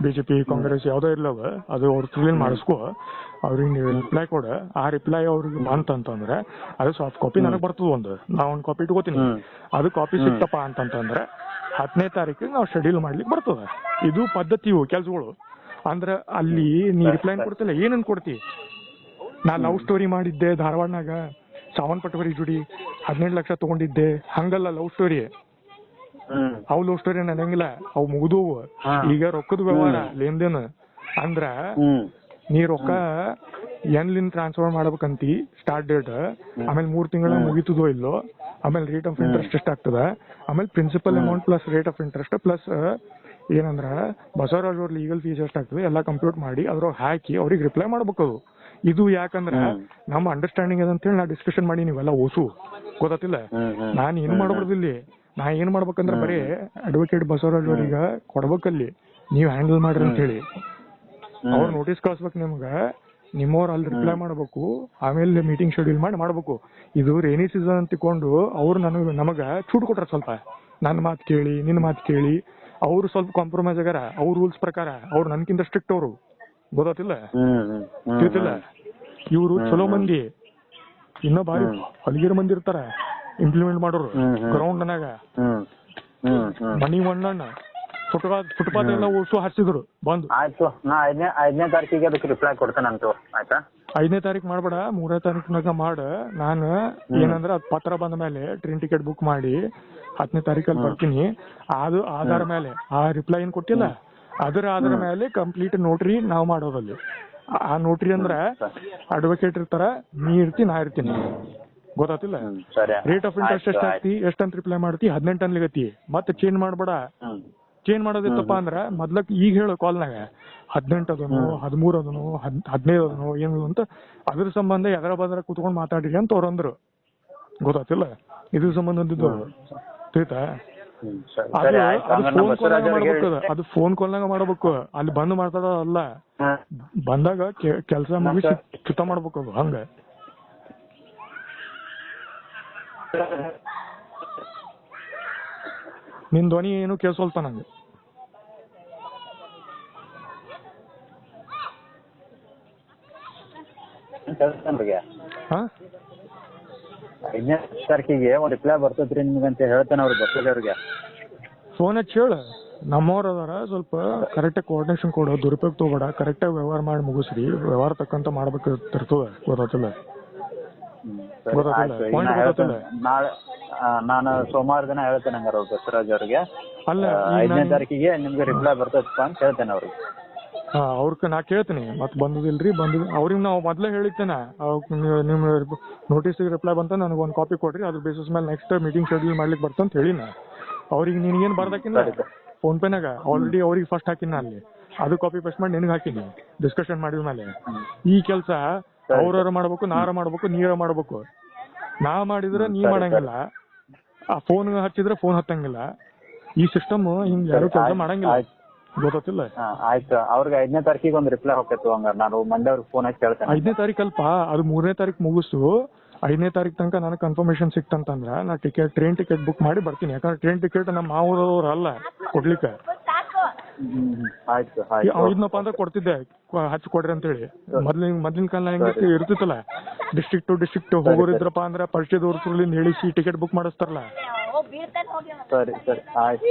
[SPEAKER 1] BJP ಕಾಂಗ್ರೆಸ್ ಯಾವ್ದೋ ಇರ್ಲವ, ಅದು ಅವ್ರ ಥ್ರೂಲಿಂದ ಮಾಡಿಸ್ಕೋ. ಅವ್ರಿಗೆ ನೀವು ರಿಪ್ಲೈ ಕೊಡ. ಆ ರಿಪ್ಲೈ ಅವ್ರಿಗೆ ಬಂತಂತಂದ್ರೆ ಅದು ಸಾಫ್ಟ್ ಕಾಪಿ ನನಗೆ ಬರ್ತದ. ನಾ ಒಂದ್ ಕಾಪಿ ಇಟ್ಕೋತೀನಿ. ಅದು ಕಾಪಿ ಸಿಕ್ತಪ್ಪ ಅಂತಂತಂದ್ರೆ 10ನೇ ತಾರೀಕಿಗೆ ನಾವು ಶೆಡ್ಯೂಲ್ ಮಾಡ್ಲಿಕ್ಕೆ ಬರ್ತದ. ಇದು ಪದ್ಧತಿ, ಇವು ಕೆಲ್ಸಗಳು. ಅಂದ್ರ ಅಲ್ಲಿ ನೀ ರಿಪ್ಲೈ ಕೊಡ್ತಿಲ್ಲ, ಏನನ್ ಕೊಡ್ತಿ? ನಾ ಲವ್ ಸ್ಟೋರಿ ಮಾಡಿದ್ದೆ ಧಾರವಾಡನಾಗ, ಸಾವನ್ ಪಟವರಿ ಜೋಡಿ 18 ಲಕ್ಷ ತಗೊಂಡಿದ್ದೆ, ಹಂಗಲ್ಲ ಲವ್ ಸ್ಟೋರಿ. ಅವ್ ಲವ್ ಸ್ಟೋರಿ ನನಂಗಿಲ್ಲ, ಅವ್ ಮುಗಿದು ಈಗ ರೊಕ್ಕದ ವ್ಯವಹಾರ ಲೇನ್ದೇನ್. ಅಂದ್ರ ನೀ ರೊಕ್ಕ ಎನ್ಲಿಂದ ಟ್ರಾನ್ಸ್ಫರ್ ಮಾಡ್ಬೇಕಂತಿ ಸ್ಟಾರ್ಟ್ ಡೇಟ್, ಆಮೇಲೆ 3 ತಿಂಗಳ ಮುಗಿತದೋ ಇಲ್ಲೋ, ಆಮೇಲೆ ರೇಟ್ ಆಫ್ ಇಂಟ್ರೆಸ್ಟ್ ಎಷ್ಟಾಗ್ತದ, ಆಮೇಲೆ principal amount plus rate of interest plus ಏನಂದ್ರ ಬಸವರಾಜ್ ಅವ್ರ ಲೀಗಲ್ ಫೀಸ್ ಎಷ್ಟಾಗ್ತದೆ ಎಲ್ಲ ಕಂಪ್ಯೂಟ್ ಮಾಡಿ ಅದ್ರೊಳಗೆ ಹಾಕಿ ಅವ್ರಿಗೆ ರಿಪ್ಲೈ ಮಾಡ್ಬೇಕು. ಇದು ಯಾಕಂದ್ರ ನಮ್ಮ ಅಂಡರ್ಸ್ಟ್ಯಾಂಡಿಂಗ್ ಅದಂತೇಳಿ ನಾ ಡಿಸ್ಕಷನ್ ಮಾಡಿ ನೀವೆಲ್ಲ ಓಸು. ಗೊತ್ತಾತಿಲ್ಲ? ನಾನ್ ಏನ್ ಮಾಡ್ಬಾರ್ದಿಲ್ಲಿ. ನಾ ಏನ್ ಮಾಡ್ಬೇಕಂದ್ರ ಬರೀ ಅಡ್ವೊಕೇಟ್ ಬಸವರಾಜ್ ಅವ್ರೀಗ ಕೊಡ್ಬೇಕಲ್ಲಿ, ನೀವ್ ಹ್ಯಾಂಡಲ್ ಮಾಡ್ರಿ ಅಂತ ಹೇಳಿ ಅವ್ರ ನೋಟಿಸ್ ಕಳ್ಸ್ಬೇಕು ನಿಮ್ಗ. ನಿಮ್ಮವ್ರು ಅಲ್ಲಿ ರಿಪ್ಲೈ ಮಾಡ್ಬೇಕು, ಆಮೇಲೆ ಮೀಟಿಂಗ್ ಶೆಡ್ಯೂಲ್ ಮಾಡ್ಬೇಕು. ಇದು ರೇನಿ ಸೀಸನ್ ಅಂತ ತಿಳ್ಕೊಂಡು ಅವ್ರು ನಮಗ ಚೂಟ್ ಕೊಟ್ರ ಸ್ವಲ್ಪ. ನನ್ನ ಮಾತು ಕೇಳಿ, ನಿನ್ನ ಮಾತು ಕೇಳಿ ಅವ್ರು ಸ್ವಲ್ಪ ಕಾಂಪ್ರಮೈಸ್ ಆಗ್ಯಾರ. ಅವ್ರ ರೂಲ್ಸ್ ಪ್ರಕಾರ ಅವ್ರು ನನ್ಕಿಂತ ಸ್ಟ್ರಿಕ್ಟ್ ಅವರು. ಗೊತ್ತಾತಿಲ್ಲ? ತಿಳಿತಿಲ್ಲ? ಇವ್ರು ಚಲೋ ಮಂದಿ, ಇನ್ನೂ ಬಾರಿ ಹಲಗಿರ ಮಂದಿ ಇರ್ತಾರ ಇಂಪ್ಲಿಮೆಂಟ್ ಮಾಡೋರು. ಗ್ರೌಂಡ್ ನಾಗ ಮನಿ ಮಣ್ಣಣ್ಣ ಫುಟ್ಪಾತ್ ಎಲ್ಲ ಓಸು ಹಾರಿಸಿದ್ರು ಬಂದು.
[SPEAKER 2] ಆಯ್ತು, ನಾ 5ನೇ ತಾರೀಕಿಗೆ ಅದಕ್ಕೆ ರಿಪ್ಲೈ ಕೊಡ್ತೇನಂತು. ಆಯ್ತಾ?
[SPEAKER 1] 5ನೇ ತಾರೀಕು ಮಾಡ್ಬೇಡ, 3ನೇ ತಾರೀಕಿನಾಗ ಮಾಡ. ನಾನು ಏನಂದ್ರ ಅದ್ ಪತ್ರ ಬಂದ ಮೇಲೆ ಟ್ರೈನ್ ಟಿಕೆಟ್ ಬುಕ್ ಮಾಡಿ 10ನೇ ತಾರೀಕಲ್ಲಿ ಬರ್ತೀನಿ. ಅದು ಆಧಾರ ಮೇಲೆ ಆ ರಿಪ್ಲೈ ಏನ್ ಕೊಟ್ಟಿಲ್ಲ ಅದರ ಮೇಲೆ ಕಂಪ್ಲೀಟ್ ನೋಟ್ರಿ ನಾವ್ ಮಾಡೋದಲ್ಲಿ. ಆ ನೋಟ್ರಿ ಅಂದ್ರ ಅಡ್ವೊಕೇಟ್ ಇರ್ತಾರ, ನೀ ಇರ್ತಿ, ನಾ ಇರ್ತೀನಿ. ಗೊತ್ತಾತಿಲ್ಲ? ರೇಟ್ ಆಫ್ ಇಂಟ್ರೆಸ್ಟ್ ಎಷ್ಟ್ ಹಾಕ್ತಿ, ಎಷ್ಟಂತ ರಿಪ್ಲೈ ಮಾಡ್ತಿ, 18 ಅನ್ಲಿಗತಿ. ಮತ್ತೆ ಚೇಂಜ್ ಮಾಡ್ಬೇಡ. ಚೇಂಜ್ ಮಾಡೋದಿತ್ತಪ್ಪ ಅಂದ್ರ ಮೊದ್ಲಕ್ ಈಗ ಹೇಳು ಕಾಲ್ನಾಗ 18 ಅದನು, 13 ಅದನು, 15 ಅದನು ಏನು ಅಂತ ಅದ್ರ ಸಂಬಂಧ ಎದರ ಬದರ ಕುತ್ಕೊಂಡ್ ಮಾತಾಡ್ರಿ ಅಂತ ಅವ್ರಂದ್ರು. ಗೊತ್ತಾತಿಲ್ಲ? ಇದು ಸಂಬಂಧದ್ದು ತಿಳಿತಾ
[SPEAKER 2] ಸರಿ
[SPEAKER 1] ಅದು
[SPEAKER 2] ಸರಿ ಆಯ್ತು
[SPEAKER 1] ಅದು
[SPEAKER 2] ಹಂಗಾರೆ ನಮ್ಮ
[SPEAKER 1] ಫೋನ್ ಕಾಲ್ನಾಗ
[SPEAKER 2] ಬಸವರಾಜ್ ಅವ್ರಿಗೆ
[SPEAKER 1] ಮಾಡ್ಬೇಕು ಅದು ಫೋನ್ ಕಾಲ್ನಾಗ ಮಾಡ್ಬೇಕು ಅಲ್ಲಿ ಬಂದು ಮಾತಾಡೋದಲ್ಲ ಬಂದಾಗ ಕೆಲಸ ಮುಗಿಸಿ ಚುತ ಮಾಡ್ಬೇಕು ಅದು ಹಂಗ ನಿನ್ ಧ್ವನಿ ಏನು ಕೇಳಿಸೋಲ್ತ ನಂಗೆ ಹಾ
[SPEAKER 2] 5ನೇ ತಾರೀಕಿಗೆ ಒಂದು ರಿಪ್ಲೈ ಬರ್ತದ್ರಿ ನಿಮ್ಗಂತ ಹೇಳ್ತೇನೆ ಅವ್ರಿಗೆ ಬಸವರಾಜ್ ಅವ್ರಿಗೆ
[SPEAKER 1] ಫೋನ್ ಹಚ್ಚಿ ಹೇಳ ನಮ್ಮವ್ರ ಅದಾರ ಸ್ವಲ್ಪ ಕರೆಕ್ಟಾಗಿ ಕೋಆರ್ಡಿನೇಷನ್ ಕೊಡು ದುರುಪಯೋಗ ತಗೋಬೇಡ ಕರೆಕ್ಟಾಗಿ ವ್ಯವಹಾರ ಮಾಡಿ ಮುಗಿಸ್ರಿ ವ್ಯವಹಾರ ತಕ್ಕಂತ ಮಾಡ್ಬೇಕಿರ್ತದೆ ಗೊತ್ತಾಗ್ತಿಲ್ಲ
[SPEAKER 2] ನಾಳೆ ನಾನು ಸೋಮವಾರ ದಿನ ಹೇಳ್ತೇನೆ ಹಂಗಾರ ಬಸವರಾಜ್ ಅವ್ರಿಗೆ
[SPEAKER 1] ಅಲ್ಲ
[SPEAKER 2] 5ನೇ ತಾರೀಕಿಗೆ ನಿಮ್ಗೆ ರಿಪ್ಲೈ ಬರ್ತದಪ್ಪ ಅಂತ ಹೇಳ್ತೇನೆ ಅವ್ರಿಗೆ
[SPEAKER 1] ಅವ್ರಿಗೆ ನಾ ಕೇಳ್ತೀನಿ ಮತ್ತೆ ಬಂದಿಲ್ರಿ ಅವ್ರಿಗೆ ನಾವು ಮೊದಲೇ ಹೇಳಿರ್ತೇನೆ ನಿಮ್ಮ ನೋಟಿಸಿಗೆ ರಿಪ್ಲೈ ಬಂತ ನನಗೆ ಒಂದು ಕಾಪಿ ಕೊಡ್ರಿ ಅದ್ರ ಬೇಸಿಸ್ ಮೇಲೆ ನೆಕ್ಸ್ಟ್ ಮೀಟಿಂಗ್ ಶೆಡ್ಯೂಲ್ ಮಾಡ್ಲಿಕ್ಕೆ ಬರ್ತಂತ ಹೇಳಿನ ಅವ್ರಿಗೆ ನಿನಗೇನು ಬರ್ದಾಕಿನ ಫೋನ್ ಪೇನಾಗ ಆಲ್ರೆಡಿ ಅವ್ರಿಗೆ ಫಸ್ಟ್ ಹಾಕಿನ ಅಲ್ಲಿ ಅದು ಕಾಪಿ ಪೇಸ್ಟ್ ಮಾಡಿ ನಿನಗೆ ಹಾಕಿನಿ ಡಿಸ್ಕಷನ್ ಮಾಡಿದ ಮೇಲೆ ಈ ಕೆಲಸ ಅವ್ರ ಮಾಡ್ಬೇಕು ನಾರ ಮಾಡ್ಬೇಕು ನೀರ ಮಾಡ್ಬೇಕು ನಾ ಮಾಡಿದ್ರೆ ನೀ ಮಾಡಂಗಿಲ್ಲ ಆ ಫೋನ್ ಹಚ್ಚಿದ್ರೆ ಫೋನ್ ಹತ್ತಂಗಿಲ್ಲ ಈ ಸಿಸ್ಟಮ್ ಹಿಂಗ್ ಯಾರು ಕೆಲಸ ಮಾಡಂಗಿಲ್ಲ ಗೊತ್ತಿಲ್ಲ
[SPEAKER 2] ಆಯ್ತು ಅವ್ರಿಗೆ 5ನೇ ತಾರೀಕಿಗೆ ಒಂದು ರಿಪ್ಲೈ ಹೋಗ್ತೈತು ಹಂಗಾರ ನಾನು ಮಂಡೆ ಅವ್ರಿಗೆ ಫೋನ್ ಹಚ್ಚಿ ಹೇಳ್ತೇನೆ
[SPEAKER 1] 5ನೇ ತಾರೀಕು ಅಲ್ಪ ಅದು 3ನೇ ತಾರೀಕು ಮುಗಿಸು 5ನೇ ತಾರೀಕು ತನಕ ನನಗೆ ಕನ್ಫರ್ಮೇಶನ್ ಸಿಕ್ತಂತಂದ್ರ ನಾ ಟ್ರೈನ್ ಟಿಕೆಟ್ ಬುಕ್ ಮಾಡಿ ಬರ್ತೀನಿ ಯಾಕಂದ್ರೆ ಟ್ರೈನ್ ಟಿಕೆಟ್ ನಮ್ಮ ಮಾವದವ್ರು ಅಲ್ಲ ಕೊಡ್ಲಿಕ್ಕೆ
[SPEAKER 2] ಆಯ್ತು
[SPEAKER 1] ಇದನ್ನಪ್ಪ ಅಂದ್ರೆ ಕೊಡ್ತಿದ್ದೆ ಹಚ್ಚಿ ಕೊಡ್ರಿ ಅಂತ ಹೇಳಿ ಮೊದ್ಲಿನ ಕಾಲ ಹೆಂಗೆ ಇರ್ತಿತ್ತಲ್ಲ ಡಿಸ್ಟ್ರಿಕ್ಟ್ ಟು ಡಿಸ್ಟ್ರಿಕ್ಟ್ ಹೋಗೋರಿದ್ರಪ್ಪ ಅಂದ್ರೆ ಪರಿಚಯದವ್ರ ಥ್ರೂಲಿಂದ ಹೇಳಿಸಿ ಟಿಕೆಟ್ ಬುಕ್ ಮಾಡಿಸ್ತಾರಲ್ಲ
[SPEAKER 2] ಸರಿ ಸರಿ ಆಯ್ತು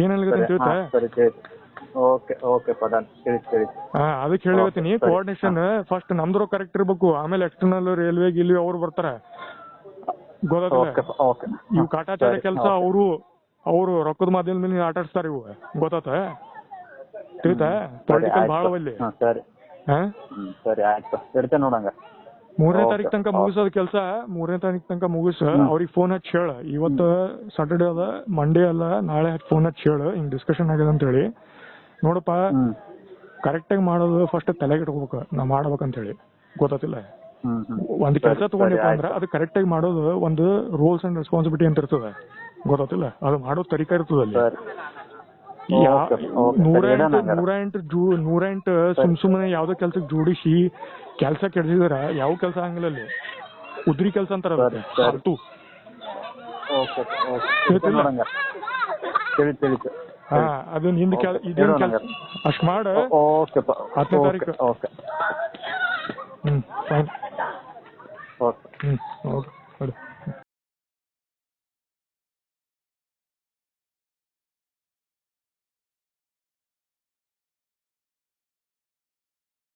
[SPEAKER 1] ಏನಾಗತ್ತೆ ತಿಳಿತಾ
[SPEAKER 2] ಓಕೆ ಪದಾನ್ ತಿಳಿಸಿ
[SPEAKER 1] ಅದಕ್ಕೆ ಹೇಳಿರ್ತೀನಿ ಕೋಆರ್ಡಿನೇಷನ್ ಫಸ್ಟ್ ನಮ್ದ್ರು ಕರೆಕ್ಟ್ ಇರ್ಬೇಕು ಆಮೇಲೆ ಎಕ್ಸ್ಟರ್ನಲ್ ರೈಲ್ವೆ ಗಿಲ್ವಿ ಅವ್ರು ಬರ್ತಾರ ಗೊತ್ತಾಗ್ತದೆ ಇವು ಕಾಟಾಚಾರ ಕೆಲಸ ಅವರು ರೊಕ್ಕದ ಮಾಧ್ಯಮದ ಮೇಲೆ ಆಟ ಆಡಿಸ್ತಾರ ಇವು ಗೊತ್ತಾತ ತಿಳಿತಾ ಪೊಲಿಟಿಕಲ್ ಭಾಳ ಅಲ್ಲಿ
[SPEAKER 2] ಸರಿ ಆಯ್ತು ಇರ್ತೇನೆ ನೋಡಂಗ
[SPEAKER 1] 3ನೇ ತಾರೀಕು ತನಕ ಮುಗಿಸೋದ್ ಕೆಲಸ 3ನೇ ತಾರೀಕು ತನಕ ಮುಗಿಸ ಅವ್ರಿಗೆ ಫೋನ್ ಹಚ್ಚಿ ಹೇಳ ಇವತ್ತು ಸಾಟರ್ಡೇ ಅದ ಮಂಡೇ ಅಲ್ಲ ನಾಳೆ ಫೋನ್ ಹಚ್ಚಿ ಹೇಳ ಹಿಂಗ್ ಡಿಸ್ಕಷನ್ ಆಗಿದೆ ಅಂತ ಹೇಳಿ ನೋಡಪ್ಪ ಕರೆಕ್ಟಾಗಿ ಮಾಡೋದು ಫಸ್ಟ್ ತಲೆಗೆ ಇಟ್ಕೋಬೇಕು ನಾ ಮಾಡ್ಬೇಕಂತ ಹೇಳಿ ಗೊತ್ತಾತಿಲ್ಲ ಒಂದ್ ಕೆಲಸ ತಗೊಂಡಿಪ್ಪ ಅಂದ್ರೆ ಅದು ಕರೆಕ್ಟಾಗಿ ಮಾಡೋದು ಒಂದು ರೂಲ್ಸ್ ಅಂಡ್ ರೆಸ್ಪಾನ್ಸಿಬಿಲಿಟಿ ಅಂತ ಇರ್ತದೆ ಗೊತ್ತಾತಿಲ್ಲ ಅದು ಮಾಡೋ ತರೀಕ ಇರ್ತದೆ ಅಲ್ಲಿ 108 ಸುಮ್ನೆ ಯಾವ್ದೋ ಕೆಲ್ಸಕ್ಕೆ ಜೋಡಿಸಿ ಕೆಲ್ಸ ಕೆಡ್ಸಿದ್ರ ಯಾವ ಕೆಲ್ಸ ಹಂಗಿಲ್ಲ ಅಲ್ಲಿ ಉದ್ರಿ ಕೆಲ್ಸ ಅಂತಾರ ಅದನ್ನ ಹಿಂದ್ ಇದೇನ್ ಕೆಲ್ಸ ಅಷ್ಟ್ ಮಾಡ 10ನೇ ತಾರೀಕು ಫೈನ್ ಓಕೆ